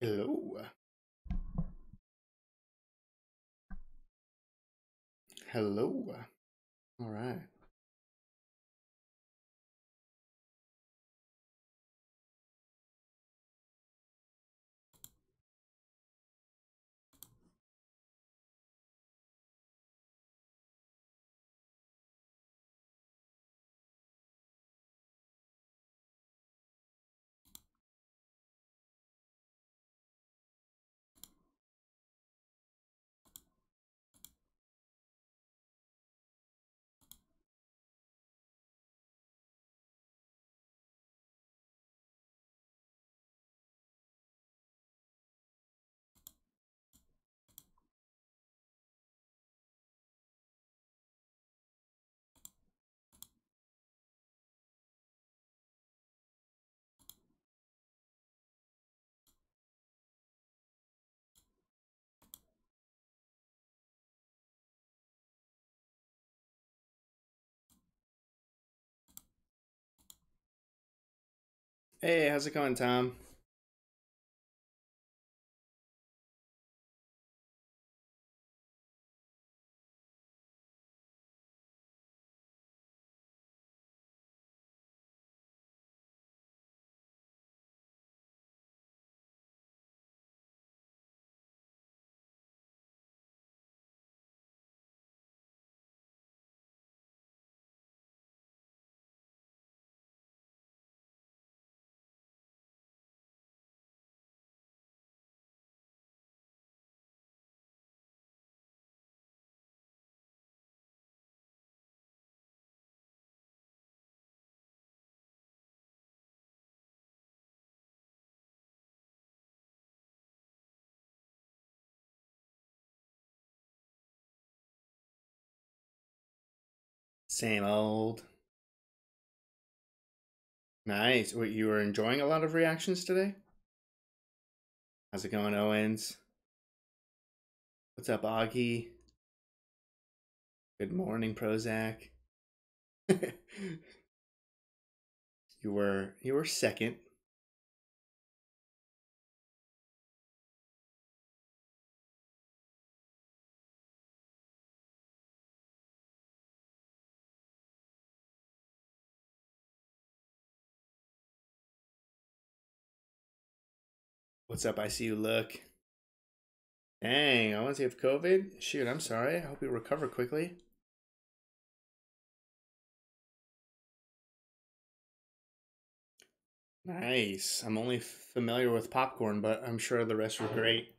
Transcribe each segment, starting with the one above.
Hello. Hello. All right. Hey, how's it going, Tom? Same old. Nice. What, you were enjoying a lot of reactions today? How's it going, Owens? What's up, Augie? Good morning, Prozac. you were second. What's up? I see you look. Dang, Owens, you have COVID? Shoot, I'm sorry. I hope you recover quickly. Nice. I'm only familiar with popcorn, but I'm sure the rest were great.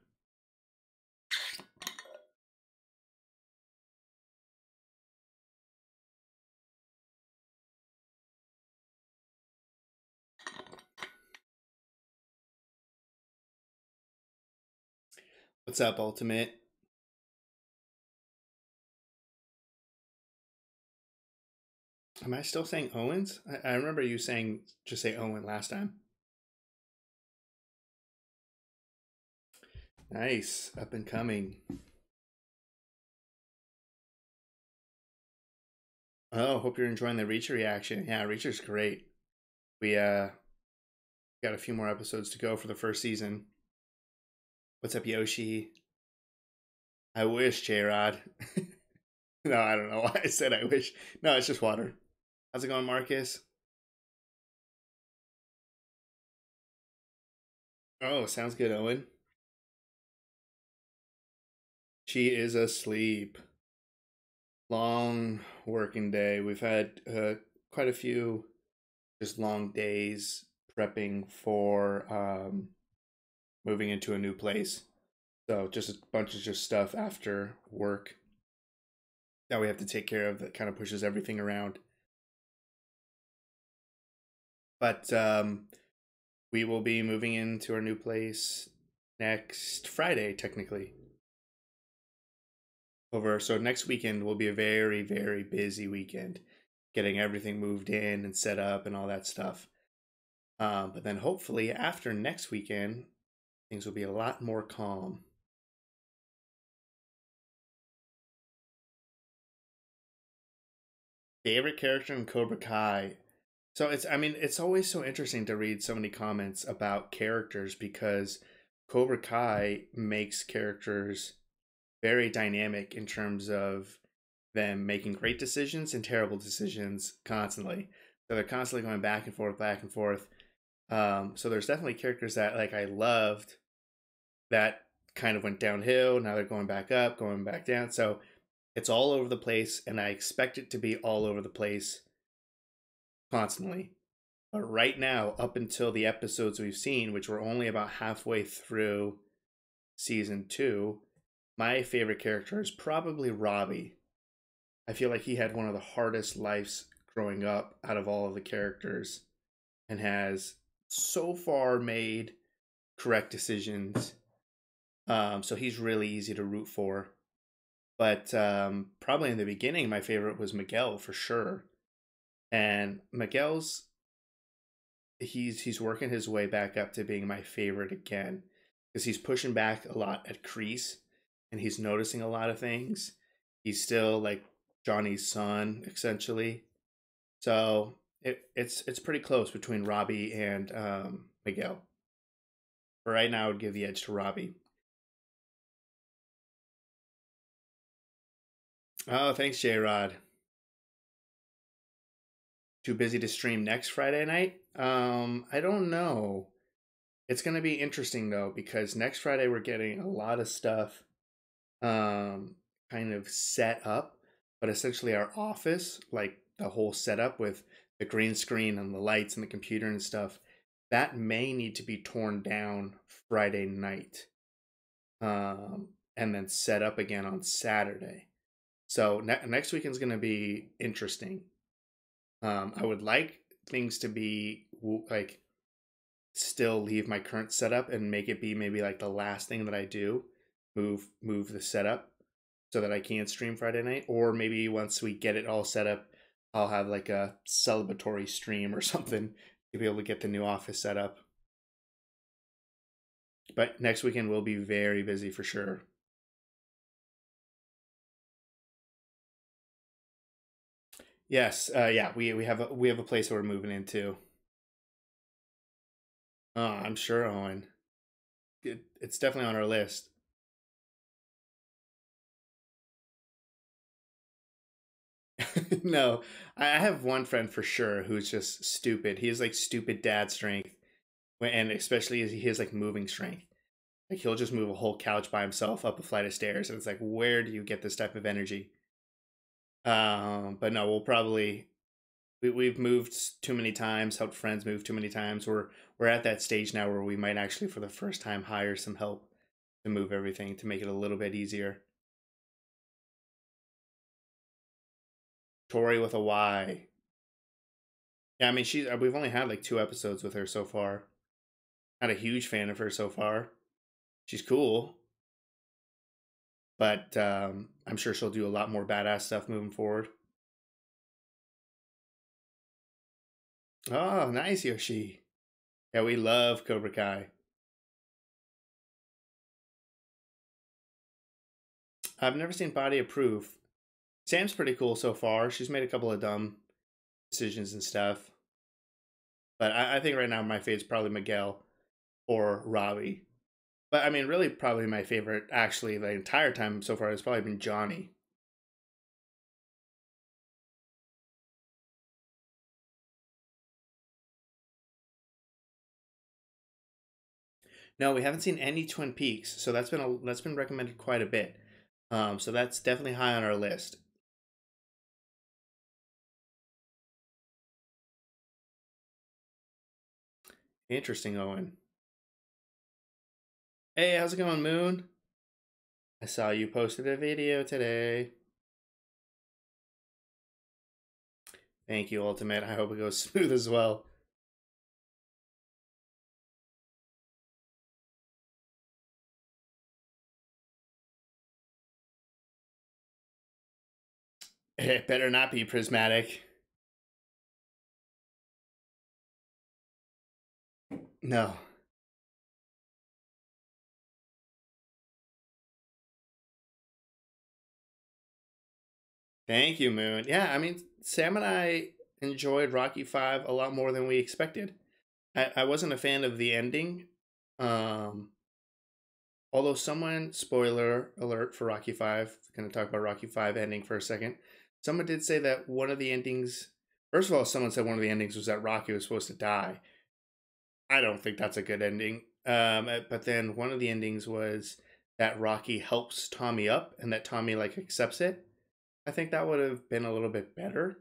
What's up, Ultimate? Am I still saying Owens? I remember you saying just say Owen last time. Nice. Up and coming. Oh, hope you're enjoying the Reacher reaction. Yeah, Reacher's great. We got a few more episodes to go for the first season. What's up, Yoshi? I wish, J-Rod. No, I don't know why I said I wish. No, it's just water. How's it going, Marcus? Oh, sounds good, Owen. She is asleep. Long working day. We've had quite a few just long days prepping for moving into a new place. So just a bunch of just stuff after work that we have to take care of that kind of pushes everything around. But we will be moving into our new place next Friday, technically. So next weekend will be a very, very busy weekend, getting everything moved in and set up and all that stuff. But then hopefully after next weekend, things will be a lot more calm. Favorite character in Cobra Kai. So it's always so interesting to read so many comments about characters because Cobra Kai makes characters very dynamic in terms of them making great decisions and terrible decisions constantly. So they're constantly going back and forth, back and forth. So there's definitely characters that like I loved that kind of went downhill. Now they're going back up, going back down. So it's all over the place, and I expect it to be all over the place constantly. But right now, up until the episodes we've seen, which we're only about halfway through season two, my favorite character is probably Robbie. I feel like he had one of the hardest lives growing up out of all of the characters and has so far made correct decisions. So he's really easy to root for. But probably in the beginning, my favorite was Miguel for sure. And Miguel's he's working his way back up to being my favorite again because he's pushing back a lot at Kreese and he's noticing a lot of things. He's still like Johnny's son essentially, so it's pretty close between Robbie and Miguel. For right now, I would give the edge to Robbie. Oh, thanks, J Rod. Too busy to stream next Friday night? I don't know. It's gonna be interesting though because next Friday we're getting a lot of stuff um kind of set up, but essentially our office, like the whole setup with the green screen and the lights and the computer and stuff, that may need to be torn down Friday night. And then set up again on Saturday. So next weekend's going to be interesting. I would like things to be like still leave my current setup and make it be maybe like the last thing that I do, move the setup so that I can stream Friday night, or maybe once we get it all set up, I'll have like a celebratory stream or something to be able to get the new office set up. But next weekend will be very busy for sure. Yes, yeah, we have a place that we're moving into. Oh, I'm sure, Owen. It's definitely on our list. No, I have one friend for sure who's just stupid. He has like stupid dad strength, and especially as he has like moving strength. Like he'll just move a whole couch by himself up a flight of stairs, and it's like, where do you get this type of energy? But no, we'll probably we've moved too many times, helped friends move too many times. We're at that stage now where we might actually, for the first time, hire some help to move everything to make it a little bit easier. Tori with a Y. Yeah, I mean she's we've only had like two episodes with her so far. Not a huge fan of her so far. She's cool, but I'm sure she'll do a lot more badass stuff moving forward. Oh, nice, Yoshi. Yeah, we love Cobra Kai. I've never seen Body of Proof. Sam's pretty cool so far. She's made a couple of dumb decisions and stuff. But I think right now my favorite's probably Miguel or Robbie. But I mean, really, probably my favorite actually the entire time so far has probably been Johnny. No, we haven't seen any Twin Peaks, so that's been recommended quite a bit. So that's definitely high on our list. Interesting, Owen. Hey, how's it going, Moon? I saw you posted a video today. Thank you, Ultimate. I hope it goes smooth as well. It better not be prismatic. No. Thank you, Moon. Yeah, I mean, Sam and I enjoyed Rocky 5 a lot more than we expected. I wasn't a fan of the ending. Um, Although someone, spoiler alert for Rocky 5, going to talk about Rocky 5 ending for a second. Someone did say that one of the endings, first of all, someone said one of the endings was that Rocky was supposed to die. I don't think that's a good ending. But then one of the endings was that Rocky helps Tommy up and that Tommy like accepts it. I think that would have been a little bit better.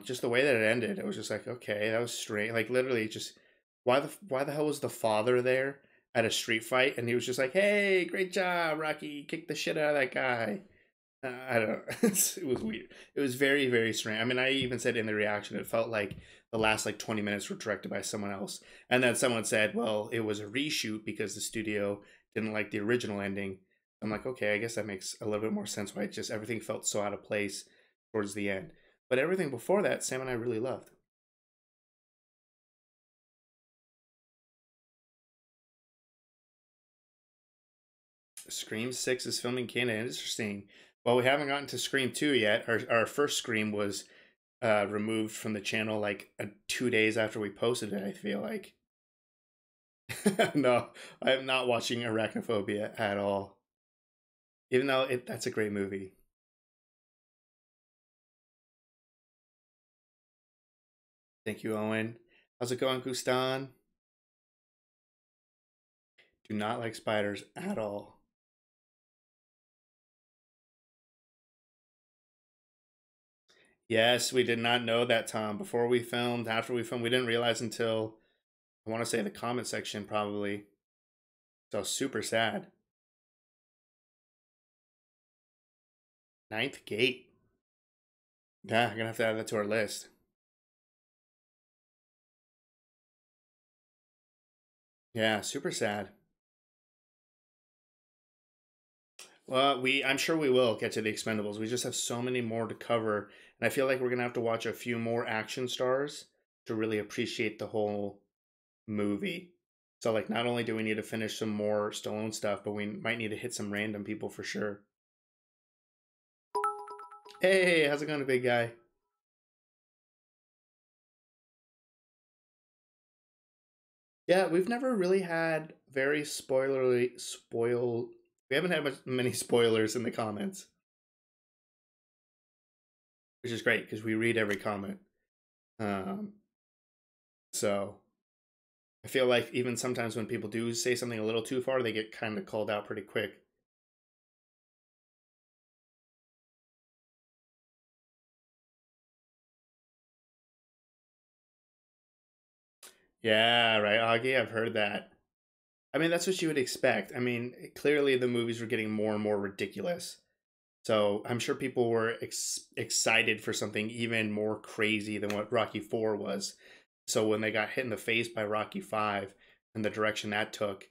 Just the way that it ended, it was just like, okay, that was strange. Like literally, just why the hell was the father there at a street fight, and he was just like, hey, great job, Rocky, kick the shit out of that guy. I don't know. It was weird. It was very, very strange. I mean, I even said in the reaction, it felt like the last like 20 minutes were directed by someone else. And then someone said, well, it was a reshoot because the studio didn't like the original ending. I'm like, okay, I guess that makes a little bit more sense why it just everything felt so out of place towards the end. But everything before that, Sam and I really loved. Scream 6 is filming Canada. Interesting. Well, we haven't gotten to Scream 2 yet. Our first Scream was removed from the channel like 2 days after we posted it, I feel like. No, I'm not watching Arachnophobia at all. Even though that's a great movie. Thank you, Owen. How's it going, Gustan? Do not like spiders at all. Yes, we did not know that, Tom. Before we filmed, after we filmed, we didn't realize until, I want to say, the comment section, probably. So super sad. Ninth Gate. Yeah, I'm gonna have to add that to our list. Yeah, super sad. Well, I'm sure we will get to the Expendables. We just have so many more to cover, and I feel like we're gonna have to watch a few more action stars to really appreciate the whole movie. So, like, not only do we need to finish some more Stallone stuff, but we might need to hit some random people for sure. Hey, how's it going, big guy? Yeah, we've never really had very spoilerly spoil. We haven't had many spoilers in the comments, which is great because we read every comment. Um, so I feel like even sometimes when people do say something a little too far, they get kind of called out pretty quick. Yeah, right, Augie. I've heard that. I mean, that's what you would expect. I mean, clearly the movies were getting more and more ridiculous. So I'm sure people were excited for something even more crazy than what Rocky 4 was. So when they got hit in the face by Rocky 5 and the direction that took,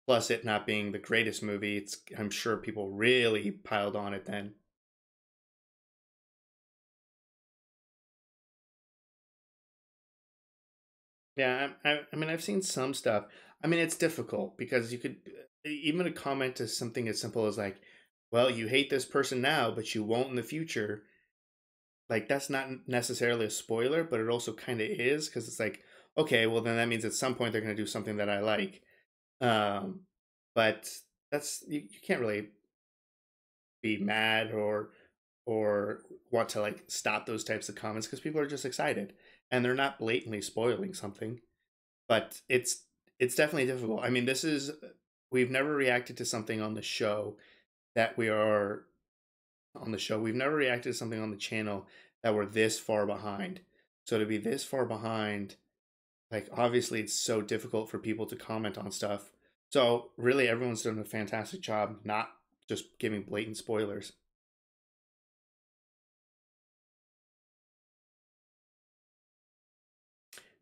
plus it not being the greatest movie, I'm sure people really piled on it then. Yeah, I mean, I've seen some stuff. I mean, it's difficult because you could even a comment to something as simple as like, well, you hate this person now, but you won't in the future. Like, that's not necessarily a spoiler, but it also kind of is because it's like, okay, well, then that means at some point they're going to do something that I like. Um, but you can't really be mad or want to like stop those types of comments because people are just excited and they're not blatantly spoiling something. But it's definitely difficult. I mean, we've never reacted to something on the show that we are on the show. We've never reacted to something on the channel that we're this far behind. So to be this far behind, like obviously it's so difficult for people to comment on stuff. So really everyone's done a fantastic job not just giving blatant spoilers.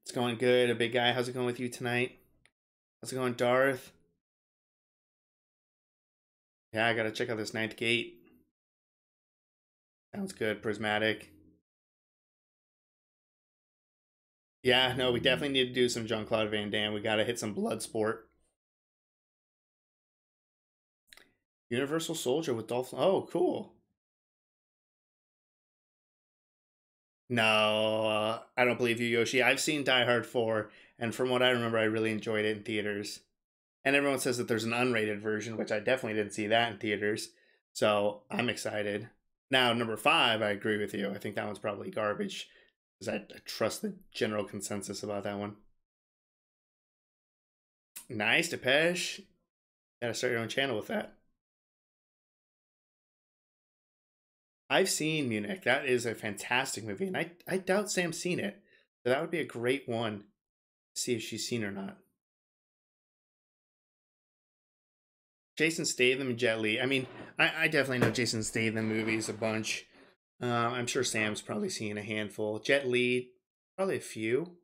It's going good. A big guy. How's it going with you tonight? How's it going, Darth? Yeah, I gotta check out this Ninth Gate. Sounds good. Prismatic. Yeah, no, we definitely need to do some Jean Claude Van Damme. We gotta hit some Bloodsport. Universal Soldier with Dolph. Oh, cool. No, I don't believe you, Yoshi. I've seen Die Hard 4, and from what I remember, I really enjoyed it in theaters. And everyone says that there's an unrated version, which I definitely didn't see that in theaters. So I'm excited. Now, number 5, I agree with you. I think that one's probably garbage because I trust the general consensus about that one. Nice, Depeche. Gotta start your own channel with that. I've seen Munich. That is a fantastic movie, and I doubt Sam's seen it. So that would be a great one to see if she's seen or not. Jason Statham and Jet Li. I mean, I definitely know Jason Statham movies a bunch. I'm sure Sam's probably seen a handful. Jet Li, probably a few.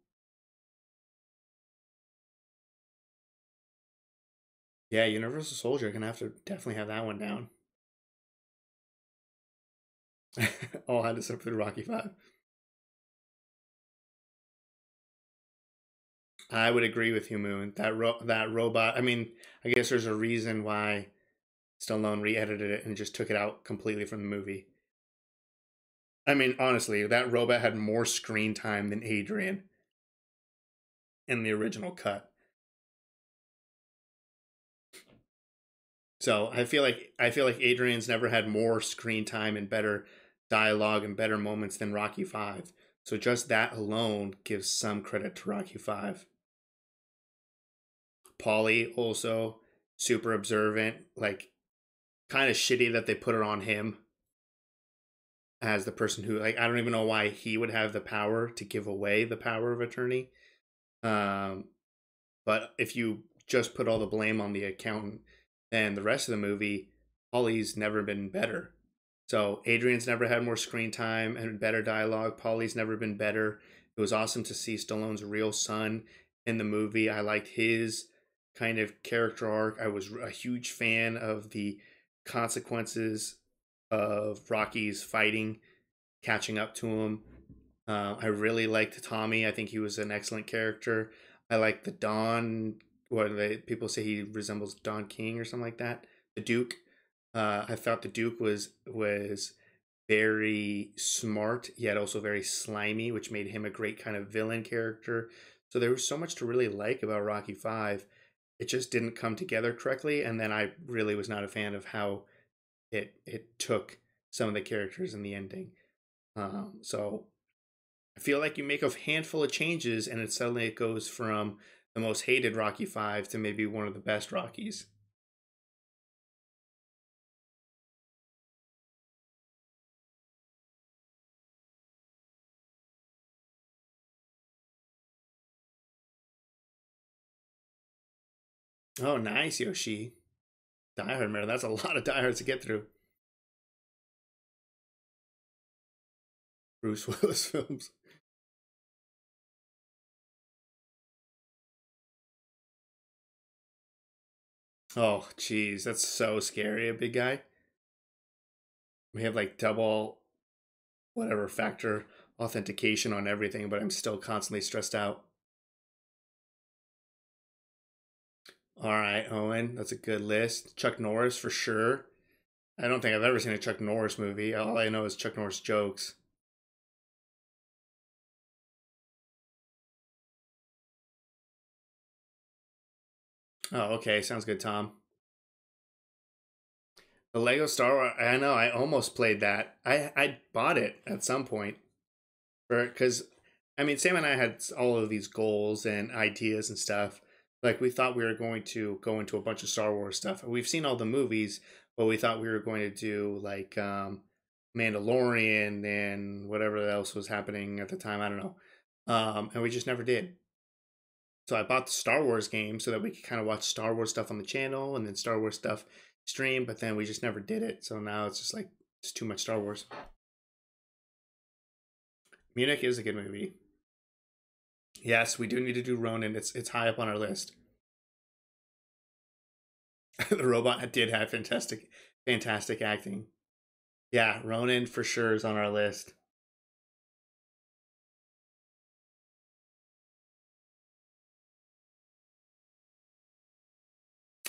Yeah, Universal Soldier. Gonna have to definitely have that one down. All had to suffer through Rocky 5. I would agree with you, Moon. That robot. I mean, I guess there's a reason why Stallone re-edited it and just took it out completely from the movie. I mean, honestly, that robot had more screen time than Adrian in the original cut. So I feel like Adrian's never had more screen time and better dialogue and better moments than Rocky 5. So just that alone gives some credit to Rocky 5. Paulie also super observant, like kind of shitty that they put it on him as the person who, like, I don't even know why he would have the power to give away the power of attorney. Um, but if you just put all the blame on the accountant, then the rest of the movie, Paulie's never been better. So Adrian's never had more screen time and better dialogue. Paulie's never been better. It was awesome to see Stallone's real son in the movie. I liked his kind of character arc. I was a huge fan of the consequences of Rocky's fighting, catching up to him. I really liked Tommy. I think he was an excellent character. I like the Don. What they people say he resembles Don King or something like that. The Duke. I thought the Duke was very smart yet also very slimy, which made him a great kind of villain character. So there was so much to really like about Rocky 5. It just didn't come together correctly, and then I really was not a fan of how it took some of the characters in the ending. So I feel like you make a handful of changes, and it goes from the most hated Rocky 5 to maybe one of the best Rockies. Oh, nice, Yoshi. Die Hard, man. That's a lot of Die Hards to get through. Bruce Willis films. Oh, jeez, that's so scary. A big guy. We have like double whatever factor authentication on everything, but I'm still constantly stressed out. All right, Owen, that's a good list. Chuck Norris for sure. I don't think I've ever seen a Chuck Norris movie. All I know is Chuck Norris jokes. Oh, okay, sounds good, Tom. The Lego Star Wars. I know. I almost played that. I bought it at some point, because I mean, Sam and I had all of these goals and ideas and stuff. Like we thought we were going to go into a bunch of Star Wars stuff. We've seen all the movies, but we thought we were going to do like Mandalorian and whatever else was happening at the time. I don't know. And we just never did. So I bought the Star Wars game so that we could kind of watch Star Wars stuff on the channel and then Star Wars stuff stream, but then we just never did it. So now it's just like it's too much Star Wars. Munich is a good movie. Yes, we do need to do Ronin. It's high up on our list. The robot did have fantastic acting. Yeah, Ronin for sure is on our list.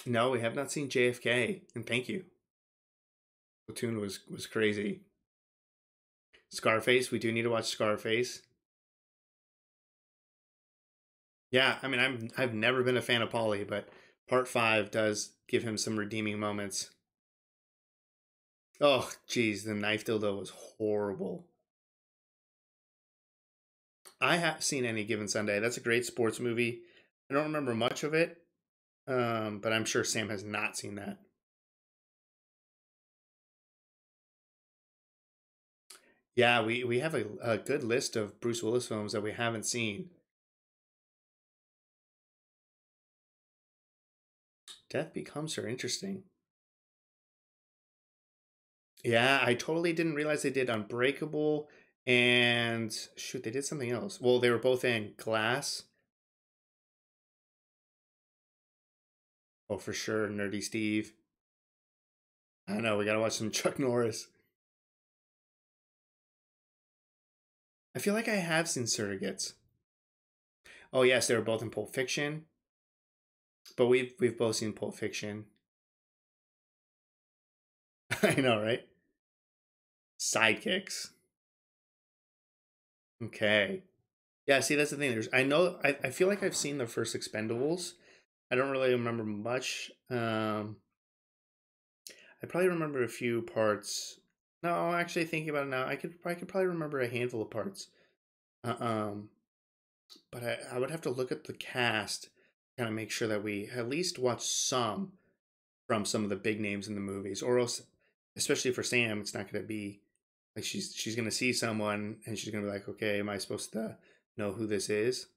No, we have not seen JFK, and thank you. Platoon was crazy. Scarface, we do need to watch Scarface. Yeah, I mean I've never been a fan of Paulie, but Part 5 does give him some redeeming moments. Oh, geez, the knife dildo was horrible. I have seen Any Given Sunday. That's a great sports movie. I don't remember much of it, but I'm sure Sam has not seen that. Yeah, we have a good list of Bruce Willis films that we haven't seen. Death Becomes Her, interesting. Yeah, I totally didn't realize they did Unbreakable and shoot, they did something else. Well, they were both in Glass. Oh, for sure, Nerdy Steve. I know we gotta watch some Chuck Norris. I feel like I have seen Surrogates. Oh yes, they were both in Pulp Fiction, but we've both seen Pulp Fiction. I know, right? Sidekicks. Okay. Yeah, see that's the thing. I feel like I've seen the first Expendables. I don't really remember much. I probably remember a few parts. No, actually thinking about it now, I could probably remember a handful of parts. Uh, um, but I would have to look at the cast, kind of make sure that we at least watch some from some of the big names in the movies, or else, especially for Sam, it's not going to be like she's going to see someone and she's going to be like, okay, am I supposed to know who this is?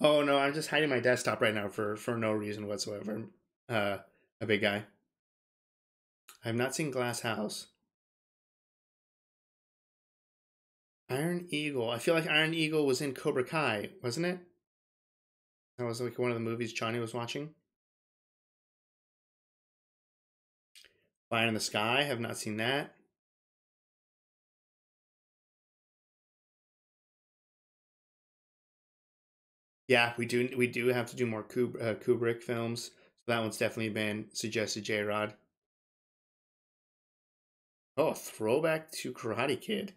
Oh no, I'm just hiding my desktop right now for no reason whatsoever. Uh, a big guy. I've not seen Glass House. Iron Eagle. I feel like Iron Eagle was in Cobra Kai, wasn't it? That was like one of the movies Johnny was watching. Fire in the Sky. Have not seen that. Yeah, we do have to do more Kubrick films. So that one's definitely been suggested. J Rod. Oh, throwback to Karate Kid.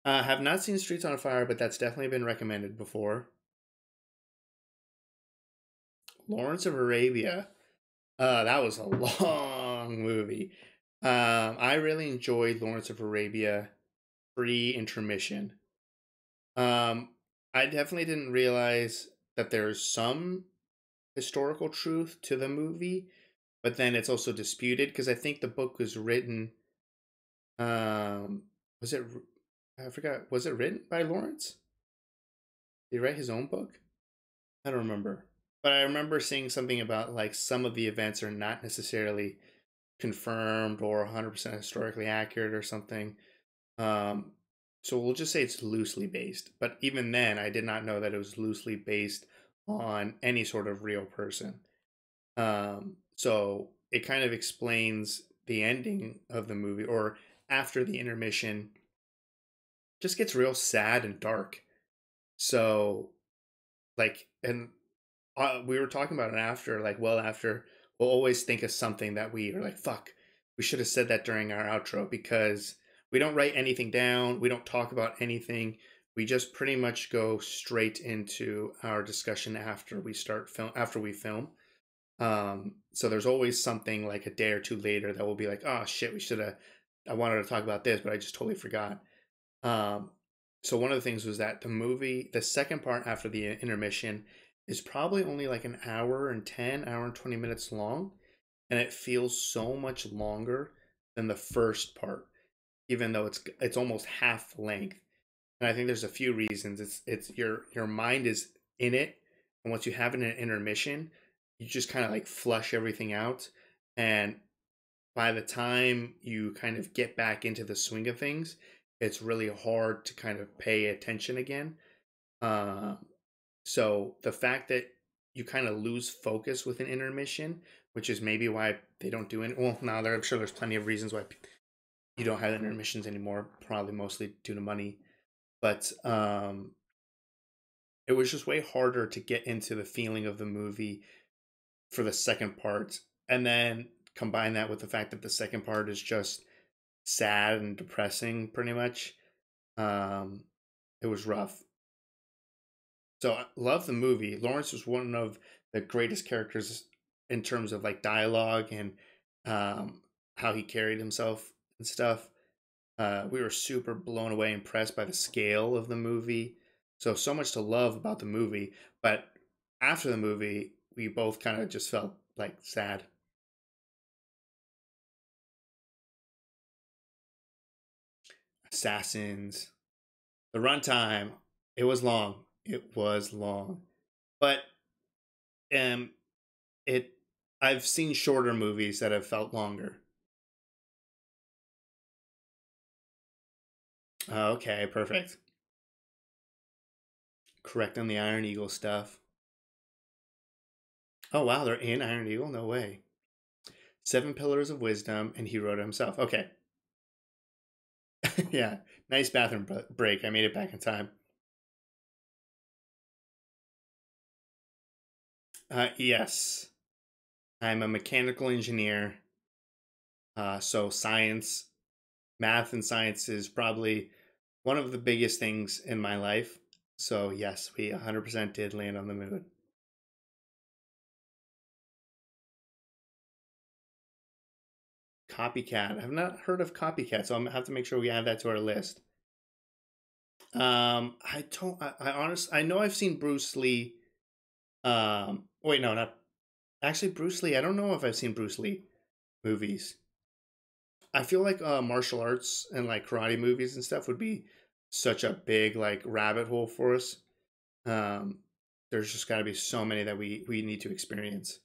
Have not seen Streets on Fire, but that's definitely been recommended before. Lawrence of Arabia. That was a long movie. I really enjoyed Lawrence of Arabia pre-intermission. Um, I definitely didn't realize that there's some historical truth to the movie, but then it's also disputed because I think the book was written. Um, was it? I forgot. Was it written by Lawrence? Did he write his own book? I don't remember. But I remember seeing something about like some of the events are not necessarily confirmed or 100% historically accurate or something. Um, so we'll just say it's loosely based. But even then, I did not know that it was loosely based on any sort of real person. So it kind of explains the ending of the movie, or after the intermission, just gets real sad and dark. So, like, and we were talking about it after, like, well, after, we'll always think of something that we are like, fuck, we should have said that during our outro because we don't write anything down. We don't talk about anything. We just pretty much go straight into our discussion after after we film. So there's always something like a day or two later that will be like, oh shit, we should have, I wanted to talk about this, but I just totally forgot. Um, so one of the things was that the second part after the intermission is probably only like an hour and 10, hour and 20 minutes long. And it feels so much longer than the first part, even though it's almost half length. And I think there's a few reasons. It's your mind is in it, and once you have an intermission, you just kind of like flush everything out, and by the time you kind of get back into the swing of things, it's really hard to kind of pay attention again. Uh, so the fact that you kind of lose focus with an intermission, which is maybe why they don't do it. Well, now I'm sure there's plenty of reasons why you don't have intermissions anymore. Probably mostly due to money, but it was just way harder to get into the feeling of the movie for the second part. And then combine that with the fact that the second part is just sad and depressing, pretty much. Um, it was rough. So I love the movie. Lawrence was one of the greatest characters in terms of like dialogue and um, how he carried himself and stuff. We were super blown away, impressed by the scale of the movie. So much to love about the movie. But after the movie, we both kind of just felt like sad. Assassins. The runtime, it was long. It was long. But um, it. I've seen shorter movies that have felt longer. Okay, perfect. Correct on the Iron Eagle stuff. Oh wow, they're in Iron Eagle? No way. Seven Pillars of Wisdom, and he wrote it himself. Okay. Yeah, nice bathroom break. I made it back in time. Yes, I'm a mechanical engineer. So science, math, and science is probably one of the biggest things in my life. So yes, we 100% did land on the moon. Copycat. I've not heard of Copycat, so I'm gonna have to make sure we add that to our list. I don't. I honestly, I know I've seen Bruce Lee. Wait, no, not actually Bruce Lee. I don't know if I've seen Bruce Lee movies. I feel like martial arts and like karate movies and stuff would be such a big like rabbit hole for us. Um, there's just got to be so many that we need to experience.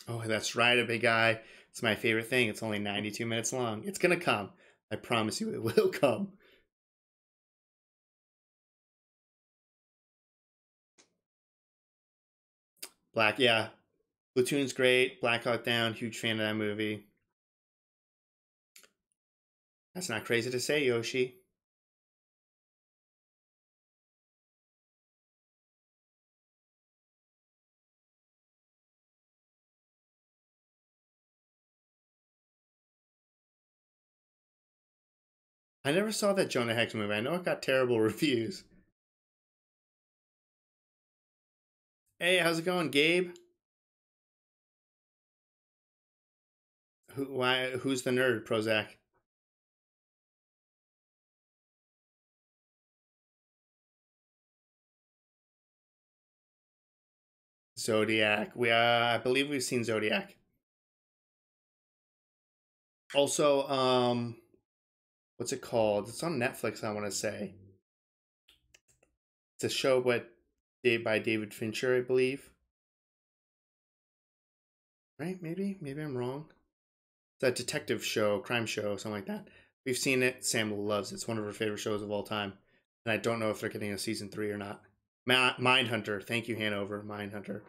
Oh, that's right, a big guy. It's my favorite thing. It's only 92 minutes long. It's gonna come. I promise you, it will come. Black, yeah. Platoon's great. Black Hawk Down, huge fan of that movie. That's not crazy to say, Yoshi. I never saw that Jonah Hex movie. I know it got terrible reviews. Hey, how's it going, Gabe? Who's the nerd, Prozac? Zodiac. I believe we've seen Zodiac. Also, what's it called? It's on Netflix, I want to say. It's a show by David Fincher, I believe. Right? Maybe I'm wrong. It's a detective show, crime show, something like that. We've seen it. Sam loves it. It's one of her favorite shows of all time. And I don't know if they're getting a season 3 or not. Mindhunter. Thank you, Hanover. Mindhunter.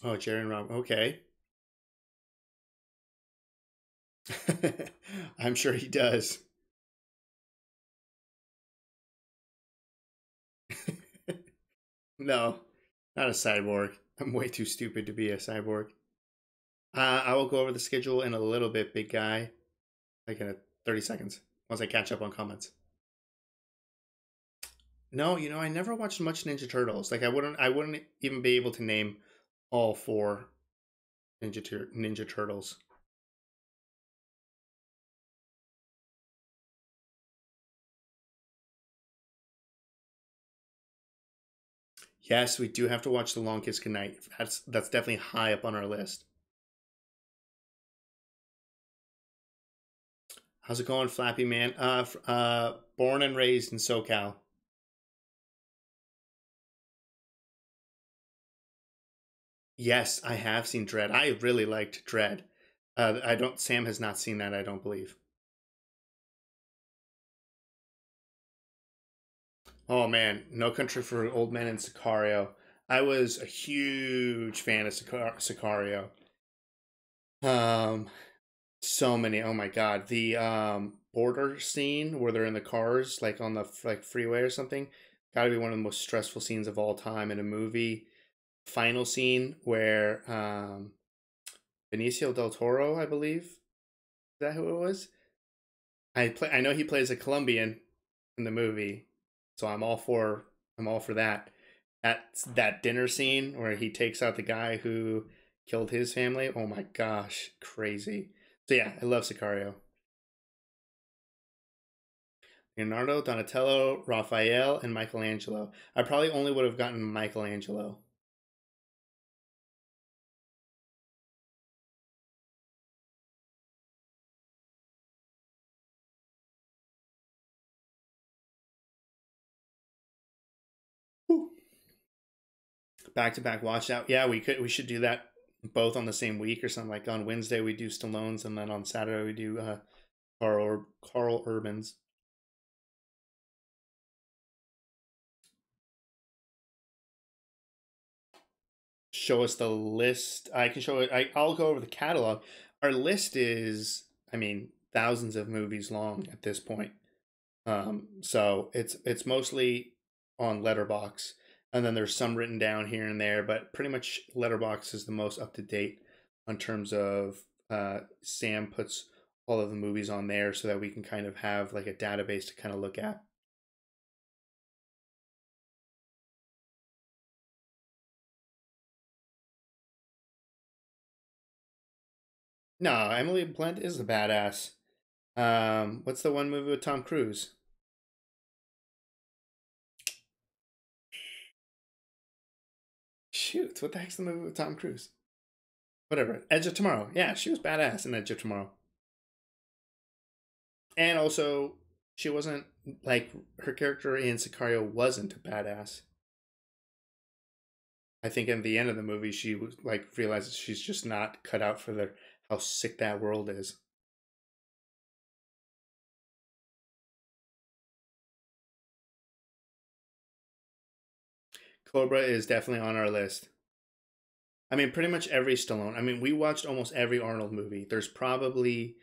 Oh, Jerry and Rob. Okay. I'm sure he does. No, not a cyborg. I'm way too stupid to be a cyborg. I will go over the schedule in a little bit, big guy. Like in 30 seconds. Once I catch up on comments. No, I never watched much Ninja Turtles. Like I wouldn't even be able to name all four Ninja Turtles. Yes, we do have to watch The Long Kiss Goodnight. That's definitely high up on our list. How's it going, Flappy Man? Born and raised in SoCal. Yes, I have seen Dread. I really liked Dread. I don't. Sam has not seen that. I don't believe. Oh man, No Country for Old Men and Sicario. I was a huge fan of Sicario. Um, so many. Oh my god, the border scene where they're in the cars, like on the like freeway or something, got to be one of the most stressful scenes of all time in a movie. Final scene where Benicio del Toro, I believe, is that who it was? I know he plays a Colombian in the movie, so I'm all for that. That dinner scene where he takes out the guy who killed his family. Oh my gosh, crazy. So yeah, I love Sicario. Leonardo, Donatello, Raphael, and Michelangelo. I probably only would have gotten Michelangelo. Back to back watch out. Yeah, we should do that both on the same week or something. Like on Wednesday we do Stallone's, and then on Saturday we do Carl Urban's. Show us the list. I can show it. I'll go over the catalog. Our list is, I mean, thousands of movies long at this point. So it's mostly on Letterbox, and then there's some written down here and there, but pretty much Letterbox is the most up to date in terms of Sam puts all of the movies on there so that we can kind of have like a database to kind of look at. No, Emily Blunt is a badass. What's the one movie with Tom Cruise? Shoot, what the heck's the movie with Tom Cruise? Whatever. Edge of Tomorrow. Yeah, she was badass in Edge of Tomorrow. And also, she wasn't like her character in Sicario wasn't a badass. I think in the end of the movie, she was like realizes she's just not cut out for the how sick that world is. Cobra is definitely on our list. I mean, pretty much every Stallone. I mean, we watched almost every Arnold movie. There's probably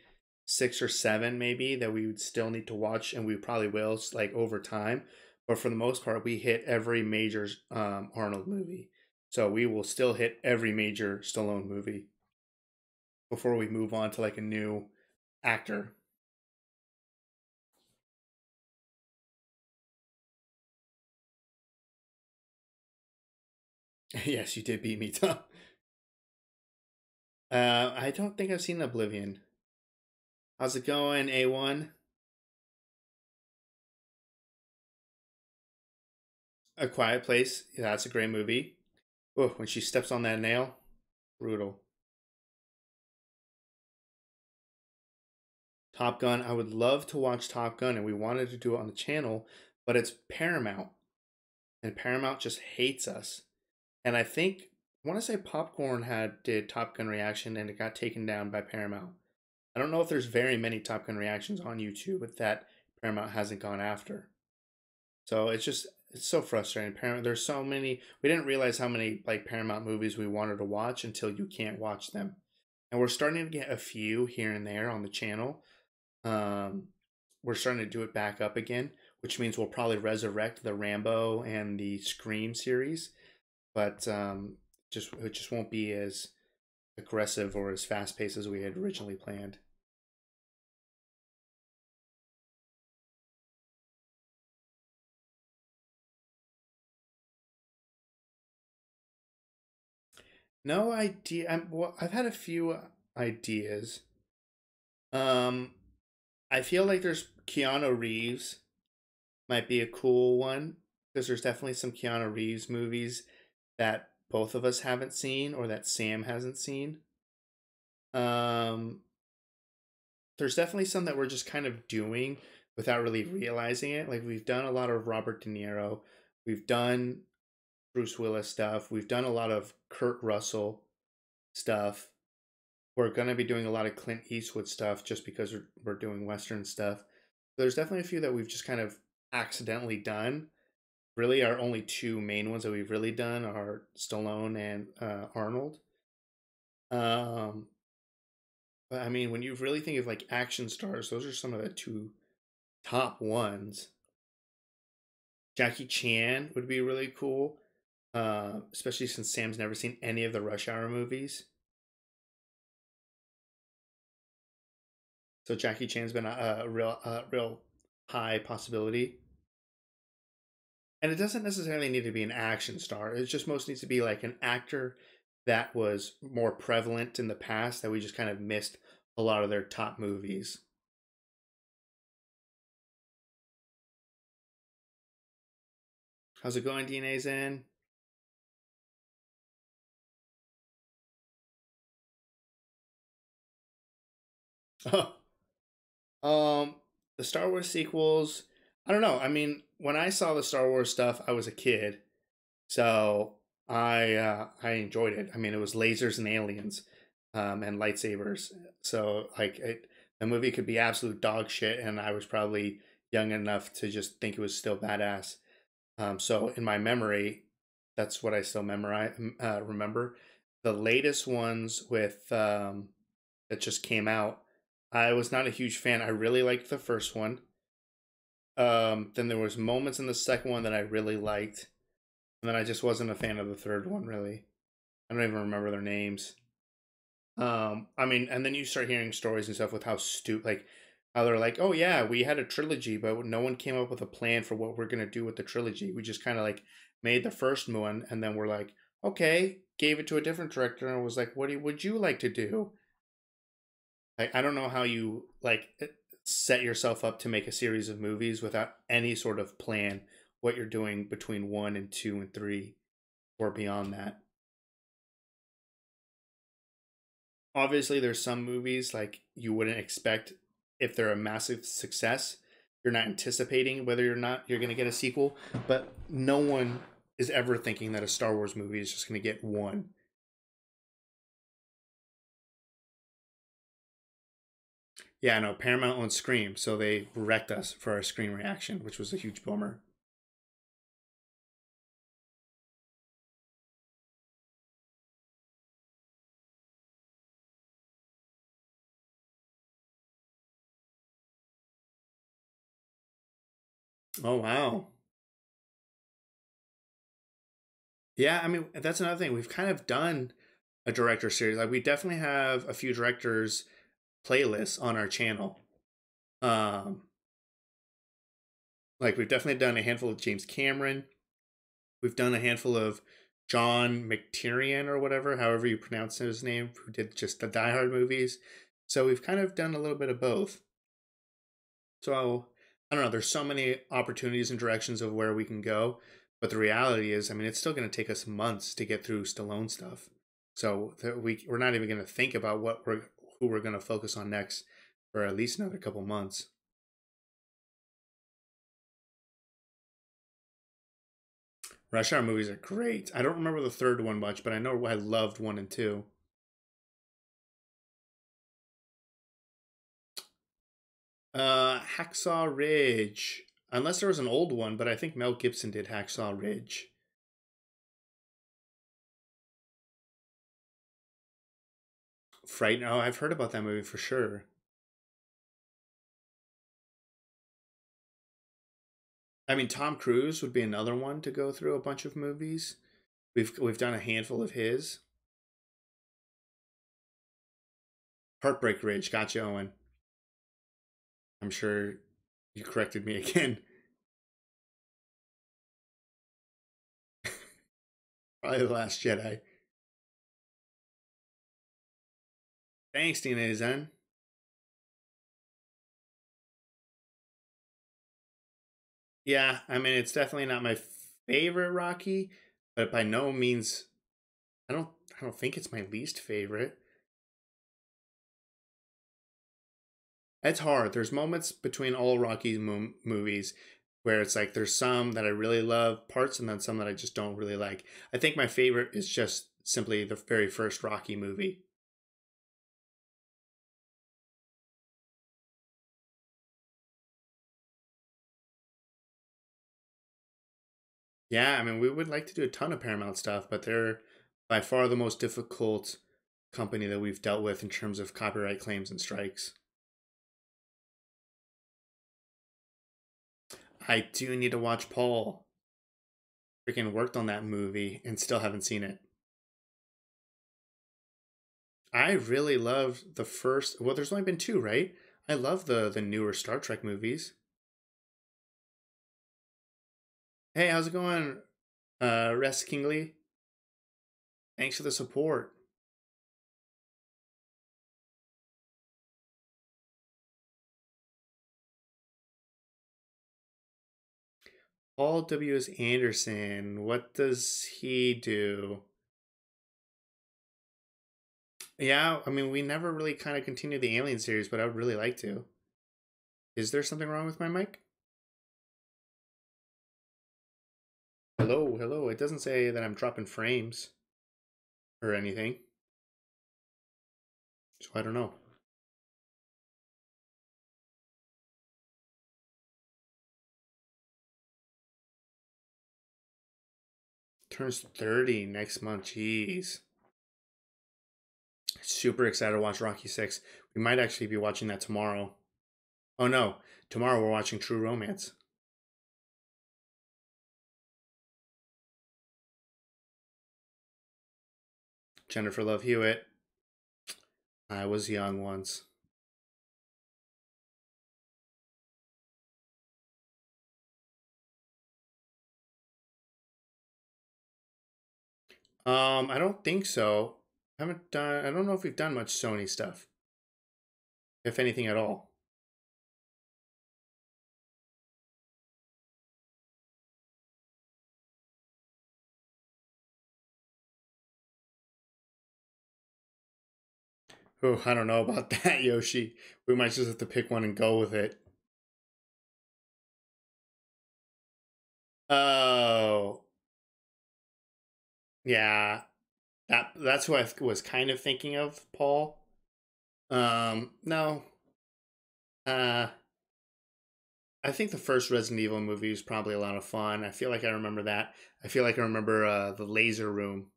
six or seven maybe that we would still need to watch, and we probably will like over time. But for the most part, we hit every major Arnold movie. So we will still hit every major Stallone movie before we move on to like a new actor. Yes, you did beat me, Tom. I don't think I've seen Oblivion. How's it going, A1? A Quiet Place. Yeah, that's a great movie. Oh, when she steps on that nail, brutal. Top Gun. I would love to watch Top Gun, and we wanted to do it on the channel, but it's Paramount, and Paramount just hates us. And I think I want to say Popcorn had did Top Gun reaction, and it got taken down by Paramount. I don't know if there's very many Top Gun reactions on YouTube, but that Paramount hasn't gone after. So it's so frustrating. Paramount, there's so many. We didn't realize how many like Paramount movies we wanted to watch until you can't watch them, and we're starting to get a few here and there on the channel. Um, we're starting to do it back up again, which means we'll probably resurrect the Rambo and the Scream series, but just it just won't be as aggressive or as fast paced as we had originally planned. No idea. Well, I've had a few ideas. Um, I feel like there's Keanu Reeves might be a cool one because there's definitely some Keanu Reeves movies that both of us haven't seen or that Sam hasn't seen. Um, there's definitely some that we're just kind of doing without really realizing it. Like we've done a lot of Robert De Niro, we've done Bruce Willis stuff, we've done a lot of Kurt Russell stuff. We're going to be doing a lot of Clint Eastwood stuff just because we're doing Western stuff. There's definitely a few that we've just kind of accidentally done. Really, our only two main ones that we've really done are Stallone and Arnold. Um, but I mean, when you really think of like action stars, those are some of the two top ones. Jackie Chan would be really cool, especially since Sam's never seen any of the Rush Hour movies. So Jackie Chan's been real high possibility. And it doesn't necessarily need to be an action star. It just most needs to be like an actor that was more prevalent in the past that we just kind of missed a lot of their top movies. How's it going, DNA's in? um, the Star Wars sequels. I don't know. I mean, when I saw the Star Wars stuff, I was a kid, so I enjoyed it. I mean, it was lasers and aliens, and lightsabers. So the movie could be absolute dog shit, and I was probably young enough to just think it was still badass. So in my memory, that's what I still remember. The latest ones with that just came out, I was not a huge fan. I really liked the first one. Then there was moments in the second one that I really liked, and then I just wasn't a fan of the third one. Really, I don't even remember their names. I mean, and then you start hearing stories and stuff with how stupid, like how they're like, oh yeah, we had a trilogy, but no one came up with a plan for what we're gonna do with the trilogy. We just kind of like made the first one, and then we're like, okay, gave it to a different director, and was like, would you like to do? Like, I don't know how you set yourself up to make a series of movies without any sort of plan what you're doing between one and two and three or beyond that. Obviously there's some movies like you wouldn't expect if they're a massive success. You're not anticipating whether or not you're going to get a sequel, but no one is ever thinking that a Star Wars movie is just going to get one. Yeah, no, Paramount owns Scream, so they wrecked us for our Scream reaction, which was a huge bummer. Oh wow. Yeah, I mean that's another thing. We've kind of done a director series. Like we definitely have a few directors playlists on our channel. Um, like we've definitely done a handful of James Cameron. We've done a handful of John McTiernan or whatever, however you pronounce his name, who did just the Die Hard movies. So we've kind of done a little bit of both. So I don't know. There's so many opportunities and directions of where we can go, but the reality is, I mean, it's still going to take us months to get through Stallone stuff. So we're not even going to think about who we're going to focus on next for at least another couple months. Rush Hour movies are great. I don't remember the third one much, but I know I loved one and two. Hacksaw Ridge. Unless there was an old one, but I think Mel Gibson did Hacksaw Ridge. Fright. Oh, I've heard about that movie for sure. I mean, Tom Cruise would be another one to go through a bunch of movies. We've done a handful of his. Heartbreak Ridge. Gotcha, Owen. I'm sure you corrected me again. Probably The Last Jedi. Thanks, Tina Zen. Yeah, I mean, it's definitely not my favorite Rocky, but by no means, I don't, I don't think it's my least favorite. It's hard. There's moments between all Rocky movies where it's like there's some that I really love parts and then some that I just don't really like. I think my favorite is just simply the very first Rocky movie. Yeah, I mean, we would like to do a ton of Paramount stuff, but they're by far the most difficult company that we've dealt with in terms of copyright claims and strikes. I do need to watch Paul. freaking worked on that movie and still haven't seen it. I really loved the first. Well, there's only been two, right? I love the newer Star Trek movies. Hey, how's it going, Rest Kingley? Thanks for the support. Paul W. S. Anderson. What does he do? Yeah, I mean, we never really kind of continued the Alien series, but I would really like to. Is there something wrong with my mic? Hello, hello. It doesn't say that I'm dropping frames or anything, so I don't know. Turns 30 next month. Jeez. Super excited to watch Rocky 6. We might actually be watching that tomorrow. Oh no, tomorrow we're watching True Romance. Jennifer Love Hewitt. I was young once. I don't think so. Haven't done. I don't know if we've done much Sony stuff, if anything at all. Oh, I don't know about that, Yoshi. We might just have to pick one and go with it. Oh, yeah. That's who I was kind of thinking of, Paul. No. Uh, I think the first Resident Evil movie was probably a lot of fun. I feel like I remember that. I feel like I remember the laser room.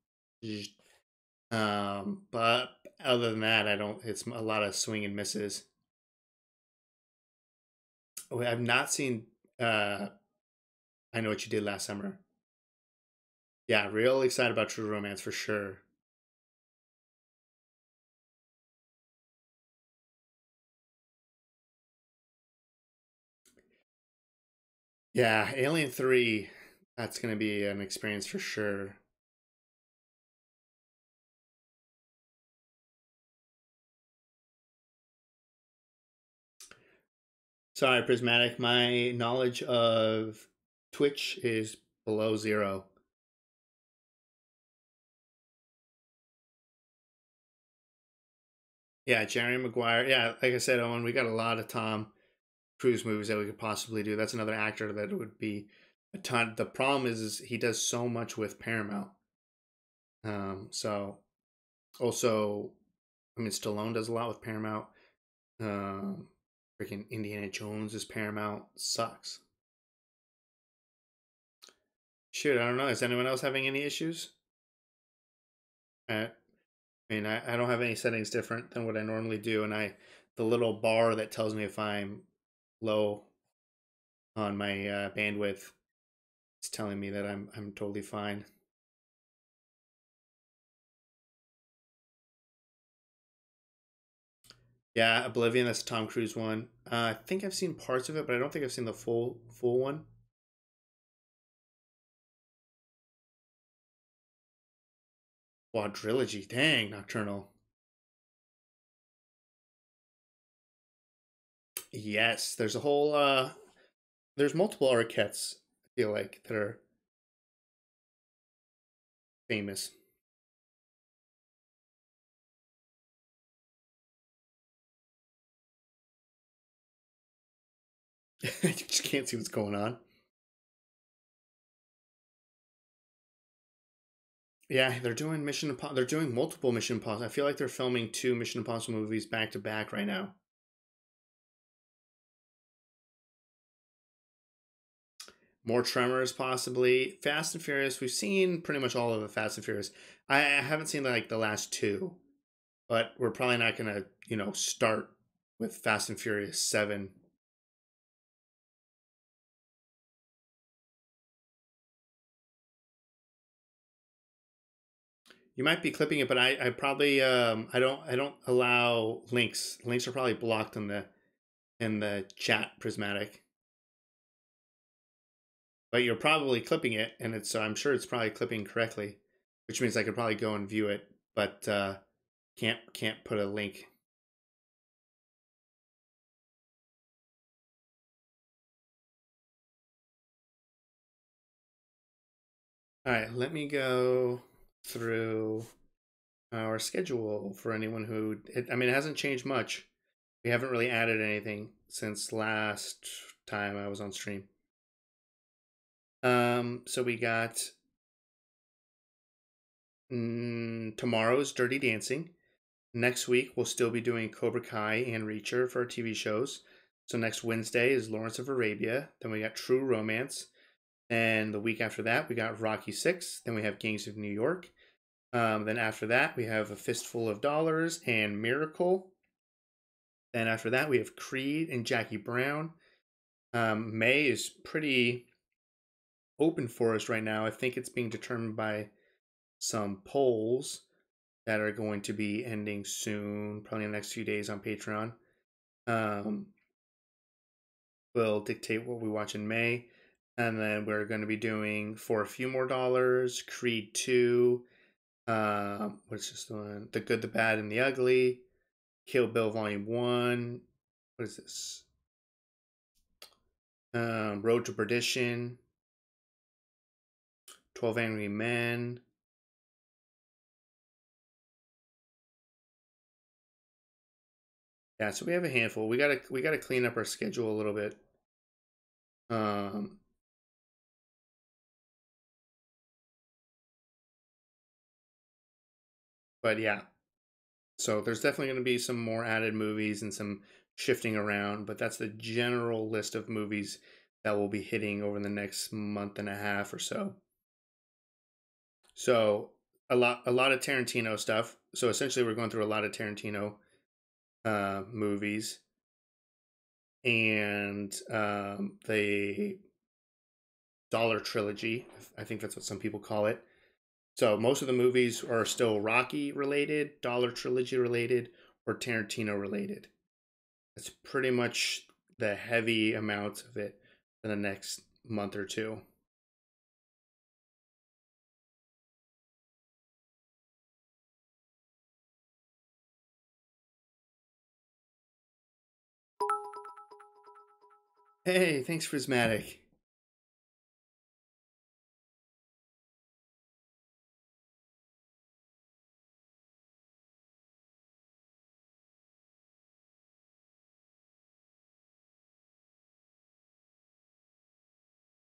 But other than that, I don't. It's a lot of swing and misses. Oh, I've not seen. I Know What You Did Last Summer. Yeah, real excited about True Romance for sure. Yeah, Alien 3. That's gonna be an experience for sure. Sorry, Prismatic. My knowledge of Twitch is below zero. Yeah, Jerry Maguire. Yeah, like I said, Owen, we got a lot of Tom Cruise movies that we could possibly do. That's another actor that would be a ton. The problem is he does so much with Paramount. So also, I mean, Stallone does a lot with Paramount. Um, Freaking Indiana Jones is Paramount. Sucks. Shoot, I don't know. Is anyone else having any issues? I mean, I don't have any settings different than what I normally do, and the little bar that tells me if I'm low on my bandwidth is telling me that I'm totally fine. Yeah, Oblivion. That's a Tom Cruise one. I think I've seen parts of it, but I don't think I've seen the full one. Quadrilogy. Dang, Nocturnal. Yes, there's a whole. There's multiple Arquettes. I feel like that are famous. You just can't see what's going on. Yeah, they're doing Mission Impossible. They're doing multiple Mission Impossible. I feel like they're filming two Mission Impossible movies back to back right now. More Tremors, possibly. Fast and Furious. We've seen pretty much all of the Fast and Furious. I haven't seen like the last two, but we're probably not gonna, start with Fast and Furious 7. You might be clipping it, but I probably I don't allow links. Links are probably blocked in the chat, Prismatic. But you're probably clipping it, and it's so I'm sure it's probably clipping correctly, which means I could probably go and view it, but can't put a link. All right, let me go through our schedule for anyone who I mean, it hasn't changed much. We haven't really added anything since last time I was on stream. So we got tomorrow's Dirty Dancing. Next week we'll still be doing Cobra Kai and Reacher for our TV shows. So next Wednesday is Lawrence of Arabia. Then we got True Romance. And the week after that we got Rocky 6. Then we have Gangs of New York. Then after that we have A Fistful of Dollars and Miracle. Then after that we have Creed and Jackie Brown. May is pretty open for us right now. I think it's being determined by some polls that are going to be ending soon, probably in the next few days on Patreon. Will dictate what we watch in May. And then we're going to be doing For a Few More Dollars, Creed 2, what's this one? The Good, the Bad, and the Ugly, Kill Bill Volume 1. What is this? Road to Perdition, 12 Angry Men. Yeah, so we have a handful. We gotta clean up our schedule a little bit. But yeah, so there's definitely going to be some more added movies and some shifting around, but that's the general list of movies that will be hitting over the next month and a half or so. So a lot of Tarantino stuff. So essentially we're going through a lot of Tarantino movies, and the Dollar Trilogy. I think that's what some people call it. So most of the movies are still Rocky related, Dollar Trilogy related, or Tarantino related. That's pretty much the heavy amounts of it for the next month or two. Hey, thanks, Prismatic.